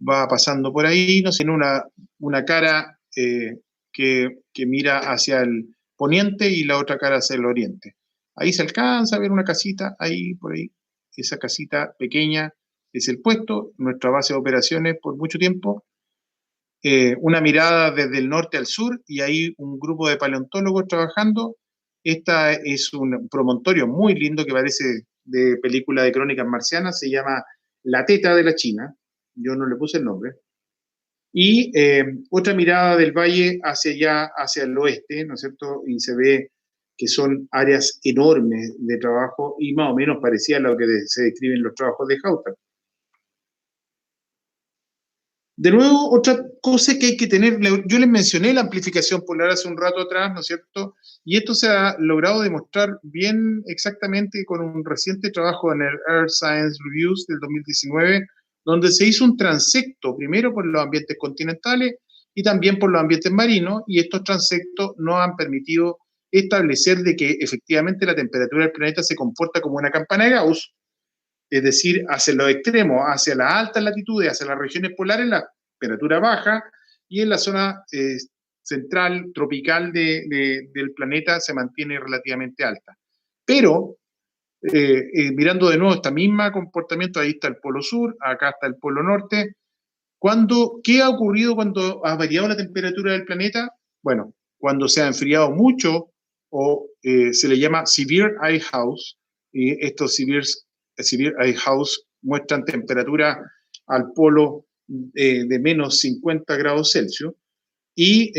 va pasando por ahí, no sé, en una cara que mira hacia el poniente y la otra cara hacia el oriente. Ahí se alcanza a ver una casita, ahí, por ahí, esa casita pequeña es el puesto, nuestra base de operaciones por mucho tiempo. Una mirada desde el norte al sur y ahí un grupo de paleontólogos trabajando. Esta es un promontorio muy lindo que parece de película de crónicas marcianas, se llama La Teta de la China, yo no le puse el nombre. Y otra mirada del valle hacia allá, hacia el oeste, ¿no es cierto? Y se ve que son áreas enormes de trabajo y más o menos parecía a lo que se describen los trabajos de Houghton. De nuevo, otra cosa que hay que tener, yo les mencioné la amplificación polar hace un rato atrás, ¿no es cierto? Y esto se ha logrado demostrar bien exactamente con un reciente trabajo en el Earth Science Reviews del 2019, donde se hizo un transecto, primero por los ambientes continentales y también por los ambientes marinos, y estos transectos nos han permitido establecer de que efectivamente la temperatura del planeta se comporta como una campana de Gauss, es decir, hacia los extremos, hacia las altas latitudes, hacia las regiones polares, la temperatura baja, y en la zona central, tropical del planeta se mantiene relativamente alta. Pero, mirando de nuevo este mismo comportamiento, ahí está el polo sur, acá está el polo norte, ¿qué ha ocurrido cuando ha variado la temperatura del planeta? Bueno, cuando se ha enfriado mucho, o se le llama severe ice house, y estos severe ice house muestran temperatura al polo de menos 50 grados Celsius, y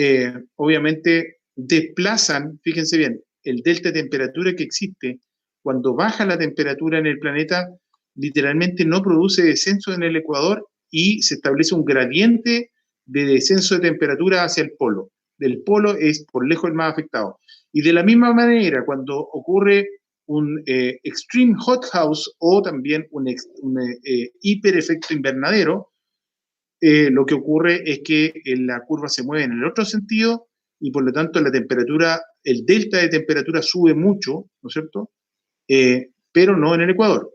obviamente desplazan, fíjense bien, el delta de temperatura que existe cuando baja la temperatura en el planeta, literalmente no produce descenso en el ecuador y se establece un gradiente de descenso de temperatura hacia el polo. Del polo es por lejos el más afectado. Y de la misma manera, cuando ocurre un extreme hot house o también un hiper efecto invernadero, lo que ocurre es que la curva se mueve en el otro sentido y por lo tanto la temperatura, el delta de temperatura sube mucho, ¿no es cierto? Pero no en el Ecuador.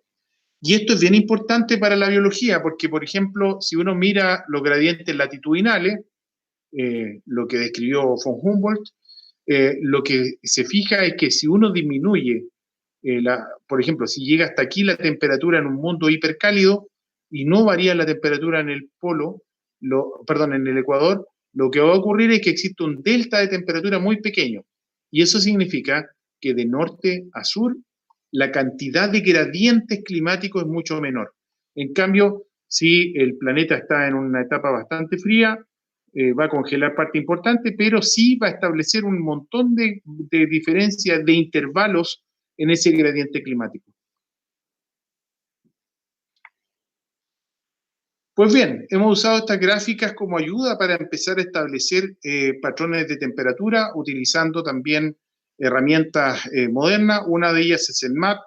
Y esto es bien importante para la biología, porque, por ejemplo, si uno mira los gradientes latitudinales, lo que describió von Humboldt, lo que se fija es que si uno disminuye, por ejemplo, si llega hasta aquí la temperatura en un mundo hipercálido y no varía la temperatura en el polo, en el Ecuador, lo que va a ocurrir es que existe un delta de temperatura muy pequeño. Y eso significa que de norte a sur la cantidad de gradientes climáticos es mucho menor. En cambio, si el planeta está en una etapa bastante fría, va a congelar parte importante, pero sí va a establecer un montón de diferencias, de intervalos en ese gradiente climático. Pues bien, hemos usado estas gráficas como ayuda para empezar a establecer patrones de temperatura, utilizando también herramientas modernas. Una de ellas es el MAP.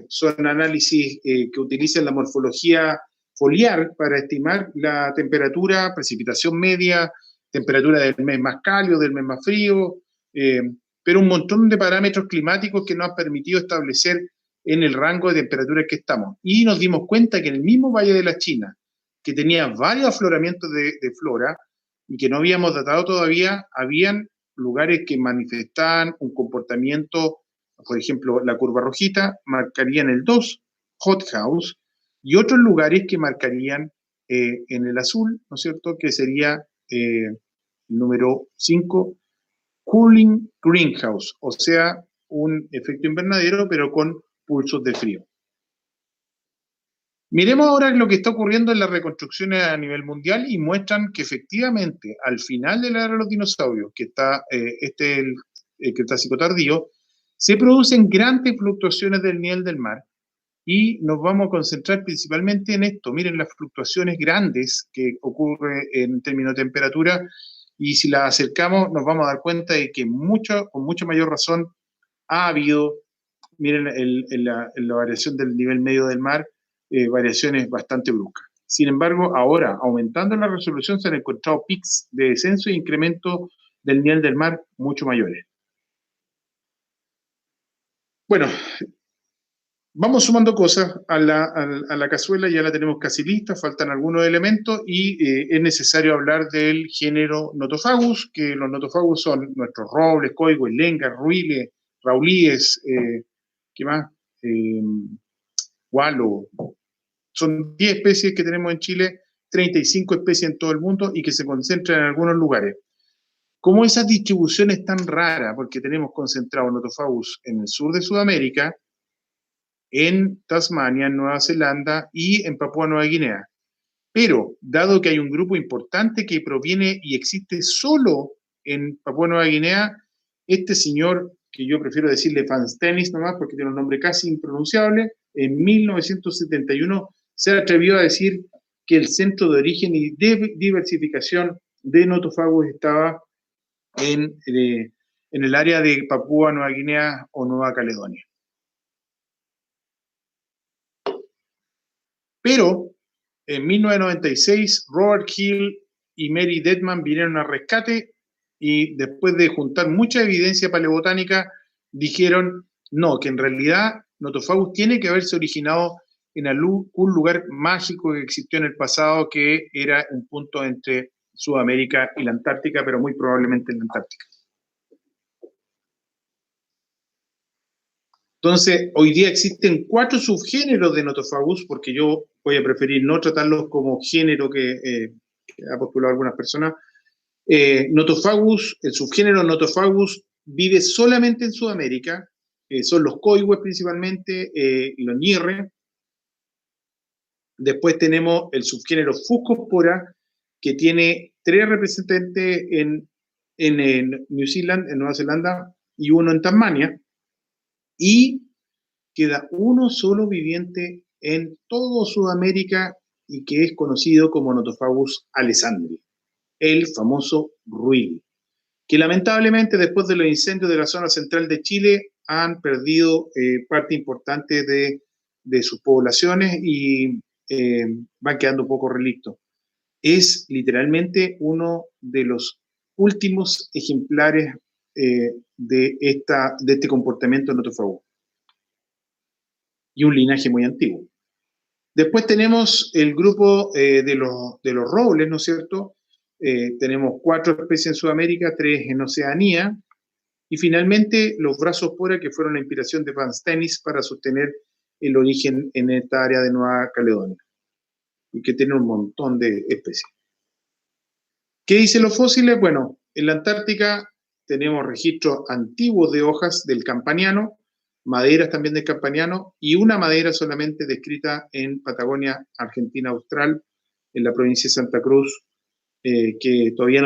Son análisis que utilizan la morfología foliar para estimar la temperatura, precipitación media, temperatura del mes más cálido, del mes más frío, pero un montón de parámetros climáticos que nos han permitido establecer en el rango de temperaturas que estamos. Y nos dimos cuenta que en el mismo Valle de la China, que tenía varios afloramientos de flora y que no habíamos datado todavía, habían lugares que manifestaban un comportamiento, por ejemplo, la curva rojita marcarían el 2, hot house, y otros lugares que marcarían en el azul, ¿no es cierto?, que sería el número 5, cooling greenhouse, o sea, un efecto invernadero, pero con pulsos de frío. Miremos ahora lo que está ocurriendo en las reconstrucciones a nivel mundial y muestran que efectivamente al final de la era de los dinosaurios, que está el Cretácico tardío, se producen grandes fluctuaciones del nivel del mar y nos vamos a concentrar principalmente en esto. Miren las fluctuaciones grandes que ocurren en términos de temperatura y si las acercamos nos vamos a dar cuenta de que con mucha mayor razón ha habido, miren en la variación del nivel medio del mar, variaciones bastante bruscas. Sin embargo, ahora, aumentando la resolución, se han encontrado pics de descenso e incremento del nivel del mar mucho mayores. Bueno, vamos sumando cosas a la cazuela, ya la tenemos casi lista, faltan algunos elementos y es necesario hablar del género Nothofagus, que los Nothofagus son nuestros robles, coigües, lengas, ruiles, raulíes, ¿qué más? wallo. Son 10 especies que tenemos en Chile, 35 especies en todo el mundo y que se concentran en algunos lugares. Como esa distribución es tan rara, porque tenemos concentrado Nothofagus en el sur de Sudamérica, en Tasmania, en Nueva Zelanda y en Papúa Nueva Guinea. Pero, dado que hay un grupo importante que proviene y existe solo en Papúa Nueva Guinea, este señor, que yo prefiero decirle Fanstenis nomás, porque tiene un nombre casi impronunciable, en 1971 se atrevió a decir que el centro de origen y de diversificación de Nothofagus estaba en el área de Papúa Nueva Guinea o Nueva Caledonia. Pero en 1996, Robert Hill y Mary Detman vinieron al rescate y después de juntar mucha evidencia paleobotánica, dijeron no, que en realidad Nothofagus tiene que haberse originado en un lugar mágico que existió en el pasado, que era un punto entre Sudamérica y la Antártica, pero muy probablemente en la Antártica. Entonces, hoy día existen 4 subgéneros de Nothofagus, porque yo voy a preferir no tratarlos como género que ha postulado algunas personas. Nothofagus, el subgénero Nothofagus vive solamente en Sudamérica, son los coihues principalmente, y los ñirres. Después tenemos el subgénero Fucospora, que tiene 3 representantes en New Zealand, en Nueva Zelanda, y uno en Tasmania. Y queda uno solo viviente en todo Sudamérica y que es conocido como Nothofagus alessandri, el famoso ruil, que lamentablemente después de los incendios de la zona central de Chile han perdido parte importante de sus poblaciones y van quedando pocos relictos. Es literalmente uno de los últimos ejemplares de este comportamiento Nothofagus y un linaje muy antiguo. Después tenemos el grupo de los robles, ¿no es cierto? Tenemos 4 especies en Sudamérica, 3 en Oceanía, y finalmente los Brazospora, que fueron la inspiración de Fanstenis para sostener el origen en esta área de Nueva Caledonia, y que tiene un montón de especies. ¿Qué dicen los fósiles? Bueno, en la Antártica tenemos registros antiguos de hojas del campaniano, maderas también del campaniano, y una madera solamente descrita en Patagonia, Argentina Austral, en la provincia de Santa Cruz, que todavía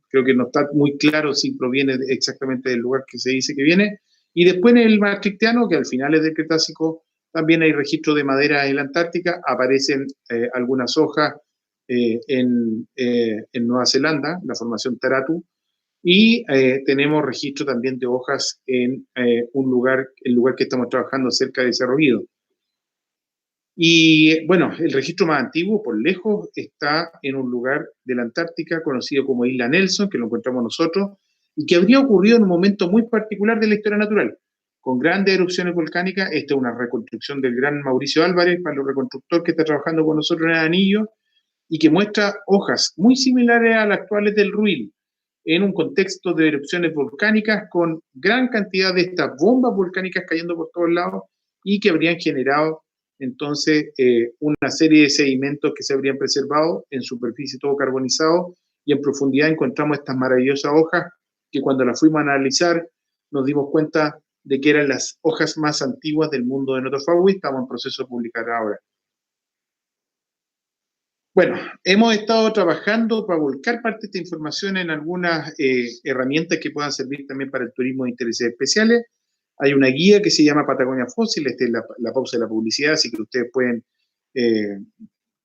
creo que no está muy claro si proviene exactamente del lugar que se dice que viene. Y después en el Maastrichtiano, que al final es del Cretácico, también hay registro de madera en la Antártica, aparecen algunas hojas en Nueva Zelanda, la formación Taratu, y tenemos registro también de hojas en el lugar que estamos trabajando cerca de Cerro Guido. Y bueno, el registro más antiguo, por lejos, está en un lugar de la Antártica conocido como Isla Nelson, que lo encontramos nosotros, y que habría ocurrido en un momento muy particular de la historia natural, con grandes erupciones volcánicas. Esta es una reconstrucción del gran Mauricio Álvarez, paleoreconstructor que está trabajando con nosotros en el anillo, y que muestra hojas muy similares a las actuales del Ruil, en un contexto de erupciones volcánicas con gran cantidad de estas bombas volcánicas cayendo por todos lados y que habrían generado entonces una serie de sedimentos que se habrían preservado en superficie todo carbonizado, y en profundidad encontramos estas maravillosas hojas que cuando las fuimos a analizar nos dimos cuenta de que eran las hojas más antiguas del mundo de Nothofagus y estamos en proceso de publicar ahora. Bueno, hemos estado trabajando para volcar parte de esta información en algunas herramientas que puedan servir también para el turismo de intereses especiales. Hay una guía que se llama Patagonia Fósil, esta es la pausa de la publicidad, así que ustedes pueden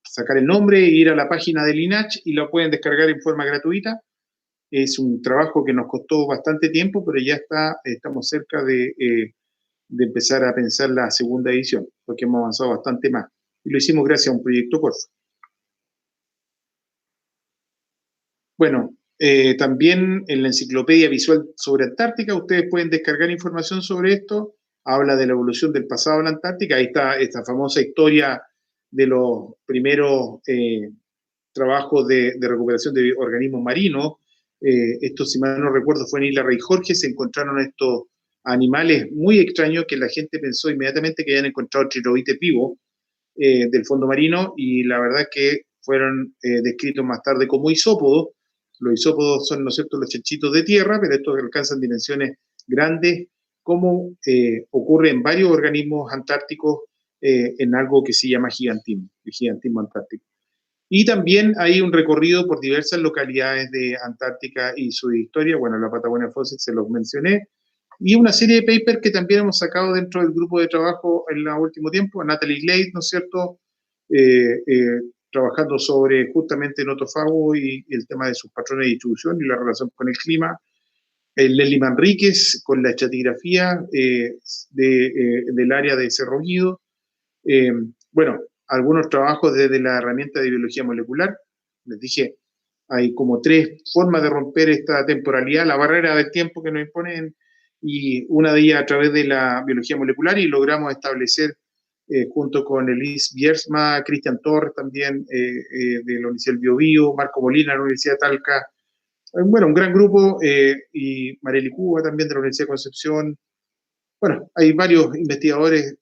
sacar el nombre e ir a la página del INACH y lo pueden descargar en forma gratuita. Es un trabajo que nos costó bastante tiempo, pero ya estamos cerca de empezar a pensar la segunda edición, porque hemos avanzado bastante más. Y lo hicimos gracias a un proyecto Corfo. Bueno, también en la enciclopedia visual sobre Antártica ustedes pueden descargar información sobre esto. Habla de la evolución del pasado de la Antártica. Ahí está esta famosa historia de los primeros trabajos de recuperación de organismos marinos. Esto, si mal no recuerdo, fue en Isla Rey Jorge. Se encontraron estos animales muy extraños que la gente pensó inmediatamente que habían encontrado trilobites vivos del fondo marino, y la verdad es que fueron descritos más tarde como isópodos. Los isópodos son, ¿no es cierto?, los chanchitos de tierra, pero estos alcanzan dimensiones grandes, como ocurre en varios organismos antárticos, en algo que se llama gigantismo, el gigantismo antártico. Y también hay un recorrido por diversas localidades de Antártica y su historia. Bueno, la Patagonia Fósil se los mencioné. Y una serie de papers que también hemos sacado dentro del grupo de trabajo en el último tiempo. Natalie Glade, ¿no es cierto?, trabajando sobre justamente notofago y el tema de sus patrones de distribución y la relación con el clima. Leslie Manríquez con la estratigrafía del área de Cerro Guido. Bueno, algunos trabajos desde la herramienta de biología molecular. Les dije, hay como 3 formas de romper esta temporalidad, la barrera del tiempo que nos imponen, y una de ellas a través de la biología molecular, y logramos establecer, junto con Elise Biersma, Cristian Torres también, de la Universidad del Biobío, Marco Molina de la Universidad de Talca, bueno, un gran grupo, y Marely Cuba también de la Universidad de Concepción. Bueno, hay varios investigadores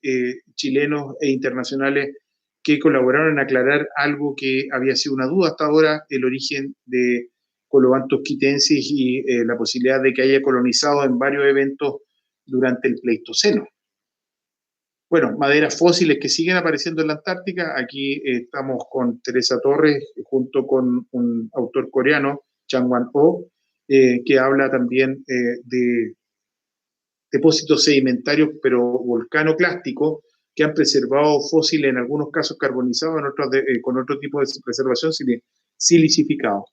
chilenos e internacionales que colaboraron en aclarar algo que había sido una duda hasta ahora, el origen de Colobanthus quitensis y la posibilidad de que haya colonizado en varios eventos durante el Pleistoceno. Bueno, maderas fósiles que siguen apareciendo en la Antártica. Aquí estamos con Teresa Torres, junto con un autor coreano, Chang-Wan Oh, que habla también de depósitos sedimentarios, pero volcanoclásticos, que han preservado fósiles, en algunos casos carbonizados, en otros con otro tipo de preservación, silicificado.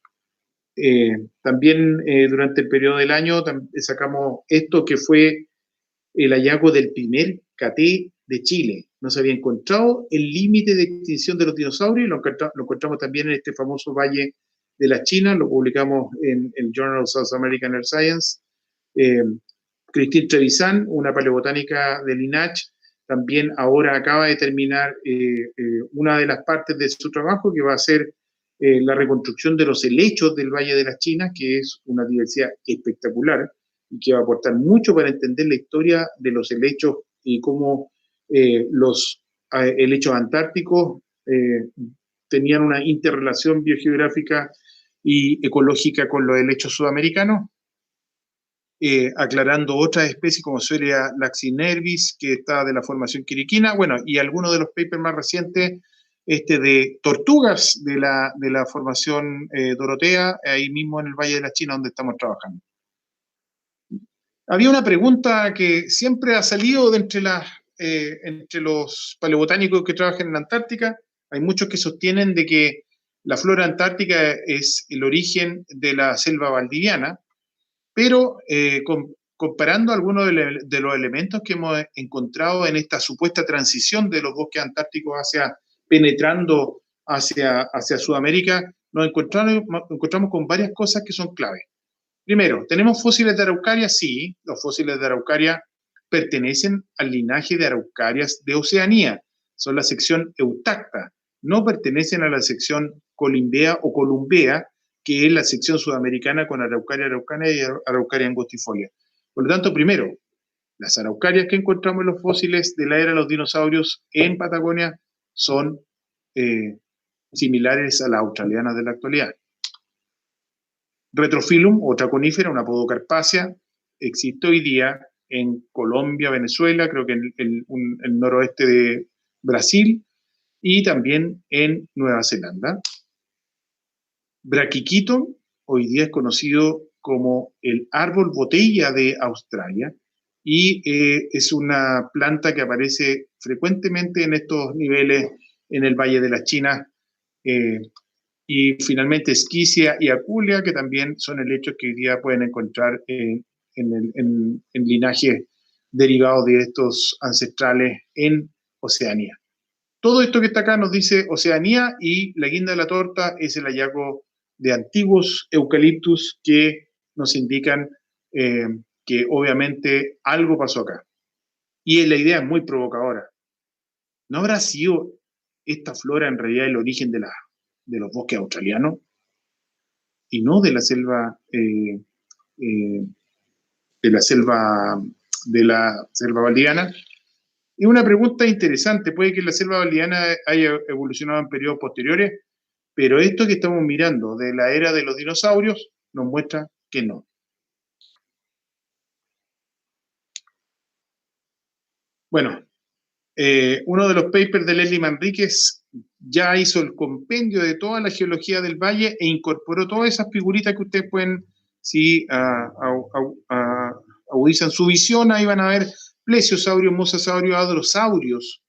También durante el periodo del año sacamos esto, que fue el hallazgo del primer caté de Chile. No se había encontrado el límite de extinción de los dinosaurios, lo encontramos también en este famoso Valle de la China, lo publicamos en el Journal of South American Earth Science. Christine Trevisan, una paleobotánica de Linnach, también ahora acaba de terminar una de las partes de su trabajo, que va a ser la reconstrucción de los helechos del Valle de las Chinas, que es una diversidad espectacular y que va a aportar mucho para entender la historia de los helechos y cómo los helechos antárticos tenían una interrelación biogeográfica y ecológica con los helechos sudamericanos. Aclarando otras especies como Suelia laxinervis, que está de la formación quiriquina, bueno, y algunos de los papers más recientes, de tortugas de la formación Dorotea, ahí mismo en el Valle de la China, donde estamos trabajando. Había una pregunta que siempre ha salido de entre los paleobotánicos que trabajan en la Antártica. Hay muchos que sostienen de que la flora antártica es el origen de la selva valdiviana, pero comparando algunos de los elementos que hemos encontrado en esta supuesta transición de los bosques antárticos penetrando hacia Sudamérica, nos encontramos con varias cosas que son claves. Primero, ¿tenemos fósiles de araucaria? Sí, los fósiles de araucaria pertenecen al linaje de araucarias de Oceanía, son la sección eutacta, no pertenecen a la sección colimbea o columbea, que es la sección sudamericana con Araucaria araucana y Araucaria angustifolia. Por lo tanto, primero, las araucarias que encontramos en los fósiles de la era de los dinosaurios en Patagonia son similares a las australianas de la actualidad. Retrophyllum, otra conífera, una podocarpácea, existe hoy día en Colombia, Venezuela, creo que en el noroeste de Brasil, y también en Nueva Zelanda. Brachychaeton hoy día es conocido como el árbol botella de Australia, y es una planta que aparece frecuentemente en estos niveles en el Valle de las Chinas, y finalmente Esquisia y Aculia, que también son helechos que hoy día pueden encontrar en linajes derivados de estos ancestrales en Oceanía. Todo esto que está acá nos dice Oceanía, y la guinda de la torta es el hallazgo de antiguos eucaliptus que nos indican que obviamente algo pasó acá. Y la idea es muy provocadora. ¿No habrá sido esta flora en realidad el origen de los bosques australianos y no de la selva de la selva valdiviana. Y una pregunta interesante, puede que la selva valdiviana haya evolucionado en periodos posteriores, pero esto que estamos mirando de la era de los dinosaurios nos muestra que no. Bueno, uno de los papers de Leslie Manríquez ya hizo el compendio de toda la geología del valle e incorporó todas esas figuritas que ustedes pueden, si agudizan su visión, ahí van a ver plesiosaurios, mosasaurios, hadrosaurios,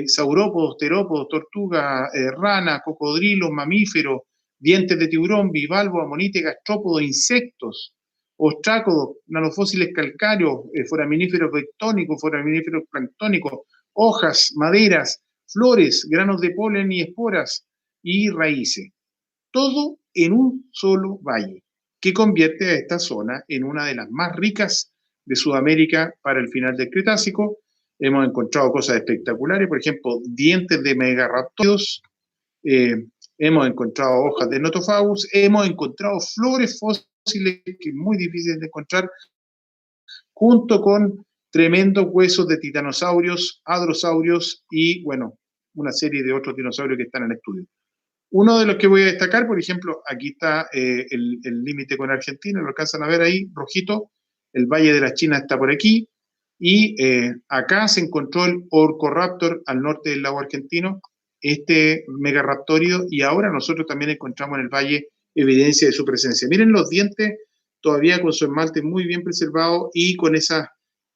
saurópodos, terópodos, tortugas, ranas, cocodrilos, mamíferos, dientes de tiburón, bivalvos, amonites, gastrópodos, insectos, ostrácodos, nanofósiles calcáreos, foraminíferos bentónicos, foraminíferos planctónicos, hojas, maderas, flores, granos de polen y esporas y raíces. Todo en un solo valle, que convierte a esta zona en una de las más ricas de Sudamérica para el final del Cretácico. Hemos encontrado cosas espectaculares, por ejemplo, dientes de megaraptóridos, hemos encontrado hojas de Nothofagus, hemos encontrado flores fósiles que es muy difícil de encontrar, junto con tremendos huesos de titanosaurios, hadrosaurios y, bueno, una serie de otros dinosaurios que están en estudio. Uno de los que voy a destacar, por ejemplo, aquí está el límite con Argentina, lo alcanzan a ver ahí, rojito, el Valle de las Chinas está por aquí, y acá se encontró el Orcoraptor al norte del lago argentino, este megaraptórido, y ahora nosotros también encontramos en el valle evidencia de su presencia. Miren los dientes todavía con su esmalte muy bien preservado y con esas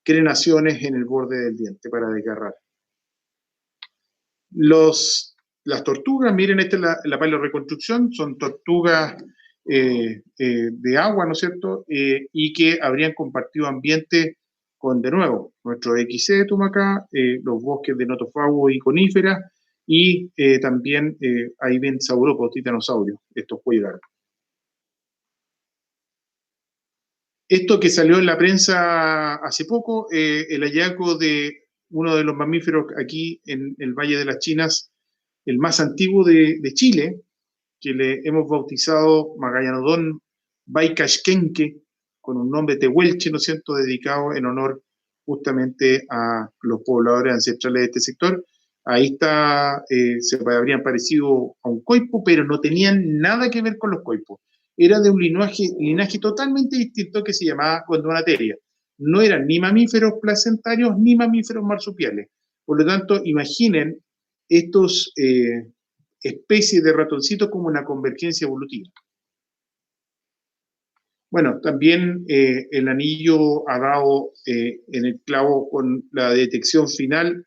crenaciones en el borde del diente para desgarrar. Las tortugas, miren, esta es la paleorreconstrucción, son tortugas de agua, ¿no es cierto? Y que habrían compartido ambiente con, de nuevo, nuestro Equisetum acá, los bosques de Nothofagus y coníferas, y también ahí ven saurópodos, titanosaurios, estos cuellos largos. Esto que salió en la prensa hace poco, el hallazgo de uno de los mamíferos aquí en el Valle de las Chinas, el más antiguo de Chile, que le hemos bautizado Magallanodon baikashkenke, con un nombre tehuelche, ¿no es cierto?, dedicado en honor justamente a los pobladores ancestrales de este sector. Ahí está, se habrían parecido a un coipo, pero no tenían nada que ver con los coipos. Era de un linaje totalmente distinto que se llamaba Gondwanatheria. No eran ni mamíferos placentarios ni mamíferos marsupiales. Por lo tanto, imaginen estos especies de ratoncitos como una convergencia evolutiva. Bueno, también el anillo ha dado en el clavo con la detección final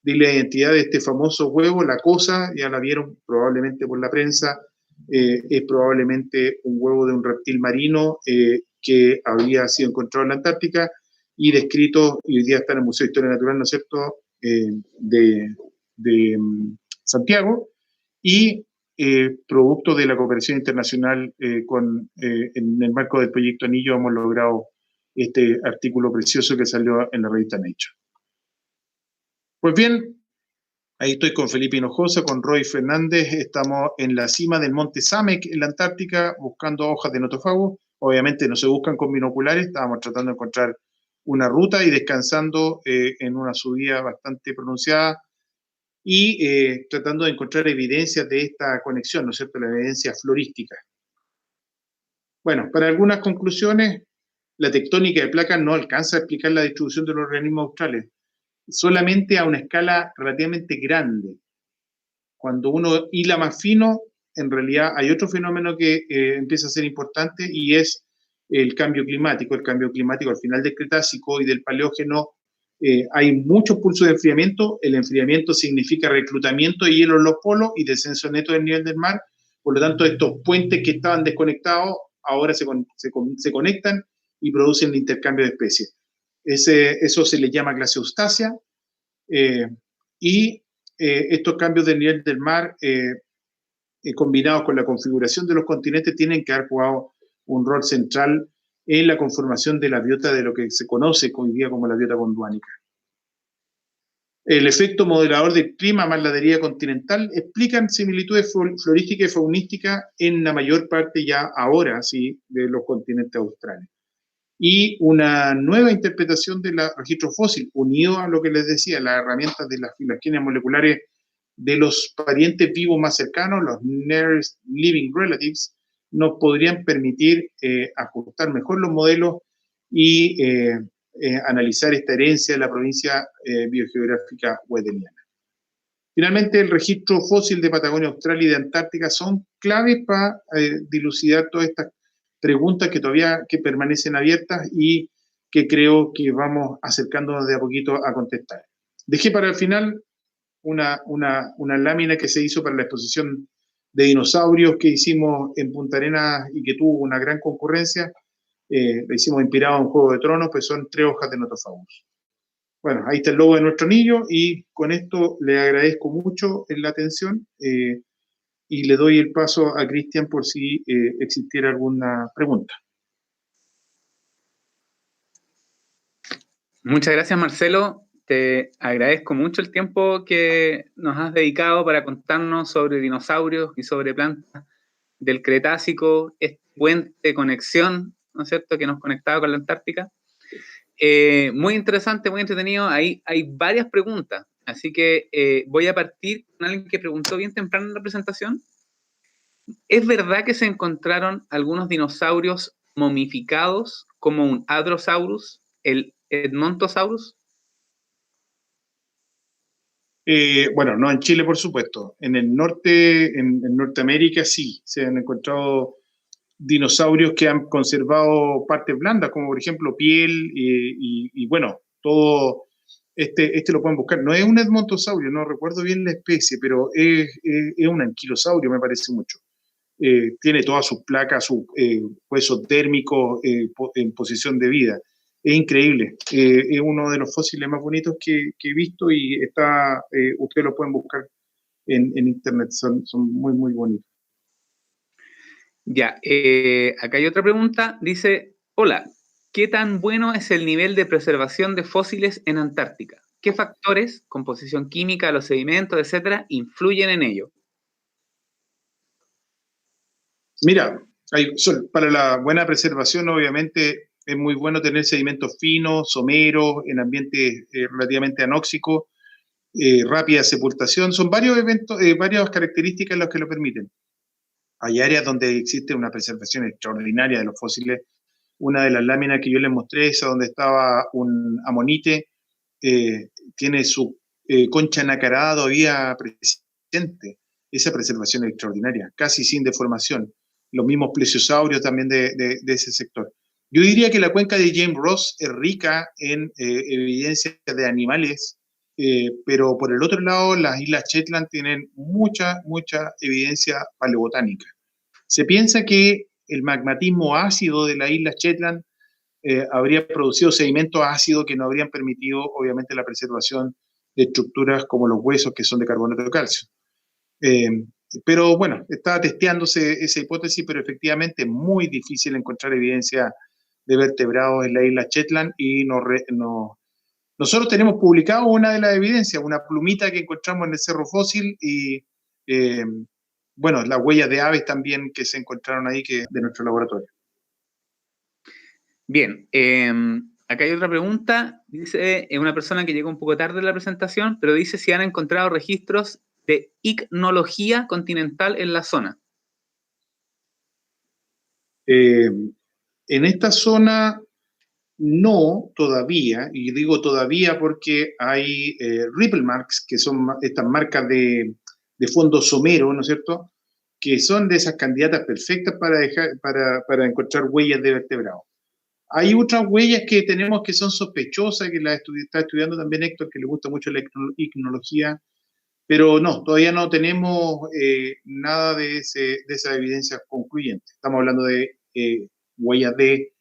de la identidad de este famoso huevo, la cosa, ya la vieron probablemente por la prensa, es probablemente un huevo de un reptil marino que había sido encontrado en la Antártica y descrito, y hoy día está en el Museo de Historia Natural, ¿no es cierto?, de Santiago, y producto de la cooperación internacional en el marco del proyecto Anillo hemos logrado este artículo precioso que salió en la revista Nature. Pues bien, ahí estoy con Felipe Hinojosa, con Roy Fernández, estamos en la cima del monte Samek en la Antártica buscando hojas de Nothofagus. Obviamente no se buscan con binoculares, estábamos tratando de encontrar una ruta y descansando en una subida bastante pronunciada y tratando de encontrar evidencias de esta conexión, ¿no es cierto?, la evidencia florística. Bueno, para algunas conclusiones, la tectónica de placas no alcanza a explicar la distribución de los organismos australes, solamente a una escala relativamente grande. Cuando uno hila más fino, en realidad hay otro fenómeno que empieza a ser importante y es el cambio climático. El cambio climático al final del Cretácico y del Paleógeno, hay muchos pulsos de enfriamiento. El enfriamiento significa reclutamiento de hielo en los polos y descenso neto del nivel del mar. Por lo tanto, estos puentes que estaban desconectados ahora se conectan y producen el intercambio de especies. Eso se le llama glaciostasia y estos cambios del nivel del mar combinados con la configuración de los continentes tienen que haber jugado un rol central en la conformación de la biota de lo que se conoce hoy día como la biota gondwanica. El efecto modelador del clima más la deriva continental explican similitudes florísticas y faunísticas en la mayor parte ya ahora sí de los continentes australes. y una nueva interpretación del registro fósil, unido a lo que les decía, las herramientas de las filogeneas moleculares de los parientes vivos más cercanos, los nearest living relatives, nos podrían permitir ajustar mejor los modelos y analizar esta herencia de la provincia biogeográfica wedeliana. Finalmente, el registro fósil de Patagonia Austral y de Antártica son claves para dilucidar todas estas preguntas que todavía permanecen abiertas y que creo que vamos acercándonos de a poquito a contestar. Dejé para el final una lámina que se hizo para la exposición de dinosaurios que hicimos en Punta Arenas y que tuvo una gran concurrencia. La hicimos inspirado en Juego de Tronos, pues son 3 hojas de Notofagus. Bueno, ahí está el logo de nuestro anillo y con esto le agradezco mucho la atención y le doy el paso a Cristian por si existiera alguna pregunta. Muchas gracias, Marcelo. Te agradezco mucho el tiempo que nos has dedicado para contarnos sobre dinosaurios y sobre plantas del Cretácico, este puente de conexión, ¿no es cierto?, que nos conectaba con la Antártica. Muy interesante, muy entretenido. Ahí hay varias preguntas, así que voy a partir con alguien que preguntó bien temprano en la presentación. ¿Es verdad que se encontraron algunos dinosaurios momificados como un Hadrosaurus, el Edmontosaurus? Bueno, no en Chile, por supuesto. En el norte, en Norteamérica, sí, se han encontrado dinosaurios que han conservado partes blandas, como por ejemplo piel y bueno, todo, este lo pueden buscar. No es un edmontosaurio, no recuerdo bien la especie, pero es un anquilosaurio, me parece mucho. Tiene todas sus placas, sus huesos térmicos en posición de vida. Es increíble. Es uno de los fósiles más bonitos que he visto y está, ustedes lo pueden buscar en internet. Son muy, muy bonitos. Ya, acá hay otra pregunta. Dice, hola, ¿qué tan bueno es el nivel de preservación de fósiles en Antártica? ¿Qué factores, composición química, los sedimentos, etcétera, influyen en ello? Mira, para la buena preservación, obviamente, es muy bueno tener sedimentos finos, someros, en ambientes relativamente anóxicos, rápida sepultación. Son varios eventos, varias características las que lo permiten. Hay áreas donde existe una preservación extraordinaria de los fósiles. Una de las láminas que yo les mostré, esa donde estaba un amonite, tiene su concha nacarada todavía presente. Esa preservación es extraordinaria, casi sin deformación. Los mismos plesiosaurios también de ese sector. Yo diría que la cuenca de James Ross es rica en evidencias de animales, pero por el otro lado, las islas Shetland tienen mucha evidencia paleobotánica. Se piensa que el magmatismo ácido de la isla Shetland habría producido sedimentos ácidos que no habrían permitido, obviamente, la preservación de estructuras como los huesos, que son de carbonato de calcio. Pero bueno, estaba testeándose esa hipótesis, pero efectivamente es muy difícil encontrar evidencia de vertebrados en la isla Shetland y nosotros tenemos publicado una de las evidencias, una plumita que encontramos en el Cerro Fósil y bueno, las huellas de aves también que se encontraron ahí de nuestro laboratorio. Bien, acá hay otra pregunta. Dice una persona que llegó un poco tarde a la presentación, pero dice si han encontrado registros de icnología continental en la zona. En esta zona no todavía, y digo todavía porque hay ripple marks, que son estas marcas de fondo somero, ¿no es cierto?, que son de esas candidatas perfectas para encontrar huellas de vertebrados. Hay otras huellas que tenemos que son sospechosas, que las está estudiando también Héctor, que le gusta mucho la icnología, pero no, todavía no tenemos nada de esa evidencia concluyente. Estamos hablando de huellas de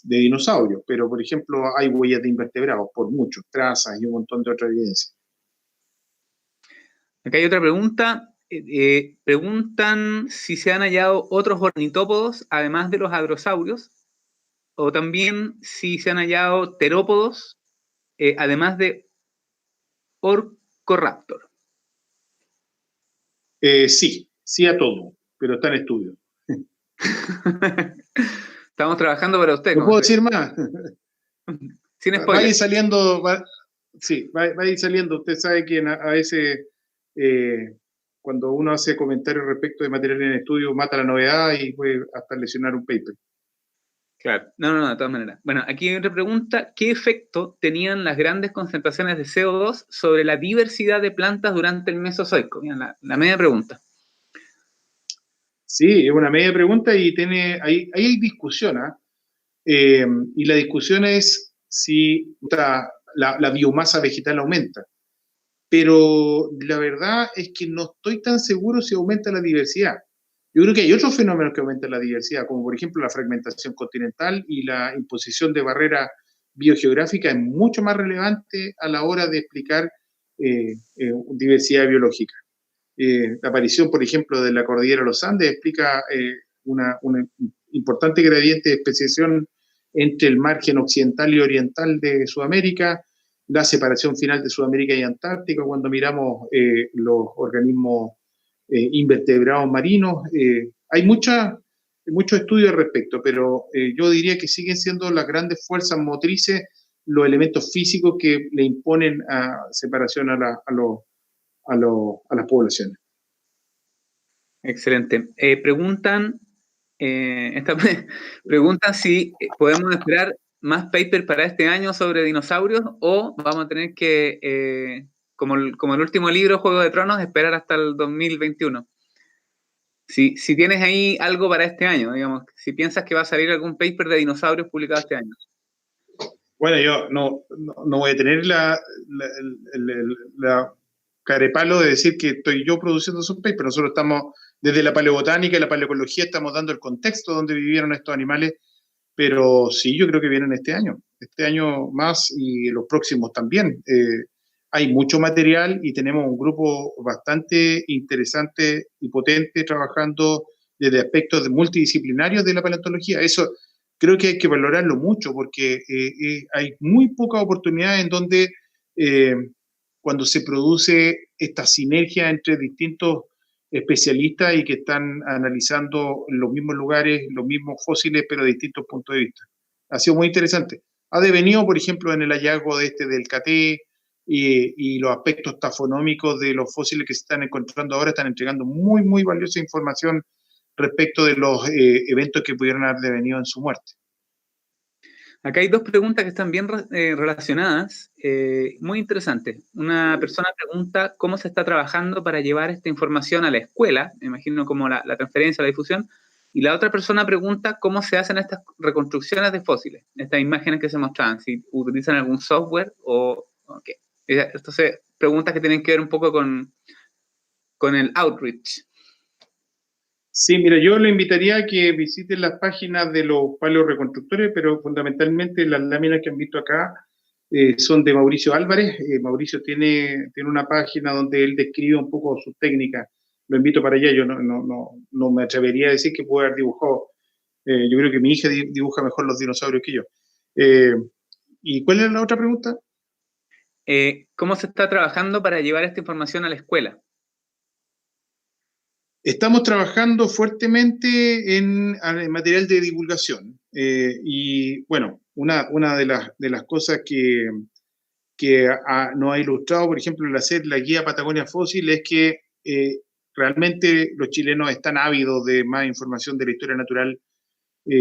dinosaurios, pero por ejemplo hay huellas de invertebrados, por muchos, trazas y un montón de otra evidencia. Acá hay otra pregunta. Preguntan si se han hallado otros ornitópodos, además de los hadrosaurios, o también si se han hallado terópodos, además de Orcoraptor. Sí a todo, pero está en estudio. Estamos trabajando para usted, No como puedo se dice. decir más. Sin Va a ir spoiler. saliendo, sí, va a ir saliendo. Usted sabe que a veces cuando uno hace comentarios respecto de material en estudio, mata la novedad y puede hasta lesionar un paper. Claro. No, de todas maneras. Bueno, aquí hay otra pregunta. ¿Qué efecto tenían las grandes concentraciones de CO2 sobre la diversidad de plantas durante el Mesozoico? Mira, la media pregunta. Sí, es una media pregunta y ahí hay discusión, ¿ah? Y la discusión es si la biomasa vegetal aumenta. Pero la verdad es que no estoy tan seguro si aumenta la diversidad. Yo creo que hay otros fenómenos que aumentan la diversidad, como por ejemplo la fragmentación continental y la imposición de barreras biogeográficas es mucho más relevante a la hora de explicar diversidad biológica. La aparición, por ejemplo, de la cordillera de los Andes explica una importante gradiente de especiación entre el margen occidental y oriental de Sudamérica, la separación final de Sudamérica y Antártica, cuando miramos los organismos invertebrados marinos. Hay muchos estudios al respecto, pero yo diría que siguen siendo las grandes fuerzas motrices los elementos físicos que le imponen separación a las poblaciones. Excelente. Preguntan si podemos esperar más papers para este año sobre dinosaurios o vamos a tener que, como el último libro, Juego de Tronos, esperar hasta el 2021. Si tienes ahí algo para este año, digamos, si piensas que va a salir algún paper de dinosaurios publicado este año. Bueno, yo no voy a tener la carepalo de decir que estoy yo produciendo esos papers. Nosotros estamos, desde la paleobotánica y la paleoecología, estamos dando el contexto donde vivieron estos animales, pero sí, yo creo que vienen este año más y los próximos también. Hay mucho material y tenemos un grupo bastante interesante y potente trabajando desde aspectos multidisciplinarios de la paleontología. Eso creo que hay que valorarlo mucho porque hay muy pocas oportunidades en donde cuando se produce esta sinergia entre distintos especialistas y que están analizando los mismos lugares, los mismos fósiles, pero de distintos puntos de vista. Ha sido muy interesante. Ha devenido, por ejemplo, en el hallazgo del CAT y los aspectos tafonómicos de los fósiles que se están encontrando ahora están entregando muy, muy valiosa información respecto de los eventos que pudieron haber devenido en su muerte. Acá hay dos preguntas que están bien relacionadas, muy interesantes. Una persona pregunta cómo se está trabajando para llevar esta información a la escuela, me imagino como la transferencia, la difusión, y la otra persona pregunta cómo se hacen estas reconstrucciones de fósiles, estas imágenes que se mostraban, si utilizan algún software o qué. Entonces, preguntas que tienen que ver un poco con el outreach. Sí, mira, yo le invitaría a que visiten las páginas de los paleoreconstructores, pero fundamentalmente las láminas que han visto acá son de Mauricio Álvarez. Mauricio tiene una página donde él describe un poco sus técnicas. Lo invito para allá. Yo no me atrevería a decir que puede haber dibujado. Yo creo que mi hija dibuja mejor los dinosaurios que yo. ¿Y cuál es la otra pregunta? ¿Cómo se está trabajando para llevar esta información a la escuela? Estamos trabajando fuertemente en material de divulgación. Y bueno, una de las cosas que nos ha ilustrado, por ejemplo, el hacer la guía Patagonia Fósil, es que realmente los chilenos están ávidos de más información de la historia natural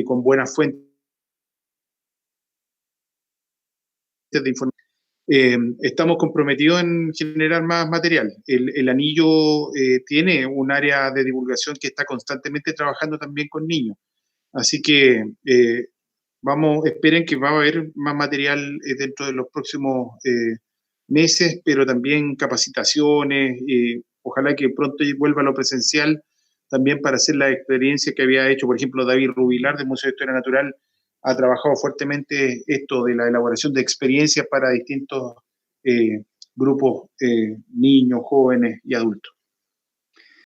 con buenas fuentes de información. Estamos comprometidos en generar más material. El anillo tiene un área de divulgación que está constantemente trabajando también con niños. Así que esperen que va a haber más material dentro de los próximos meses, pero también capacitaciones. Ojalá que pronto vuelva a lo presencial también para hacer la experiencia que había hecho, por ejemplo, David Rubilar del Museo de Historia Natural ha trabajado fuertemente esto de la elaboración de experiencias para distintos grupos, niños, jóvenes y adultos.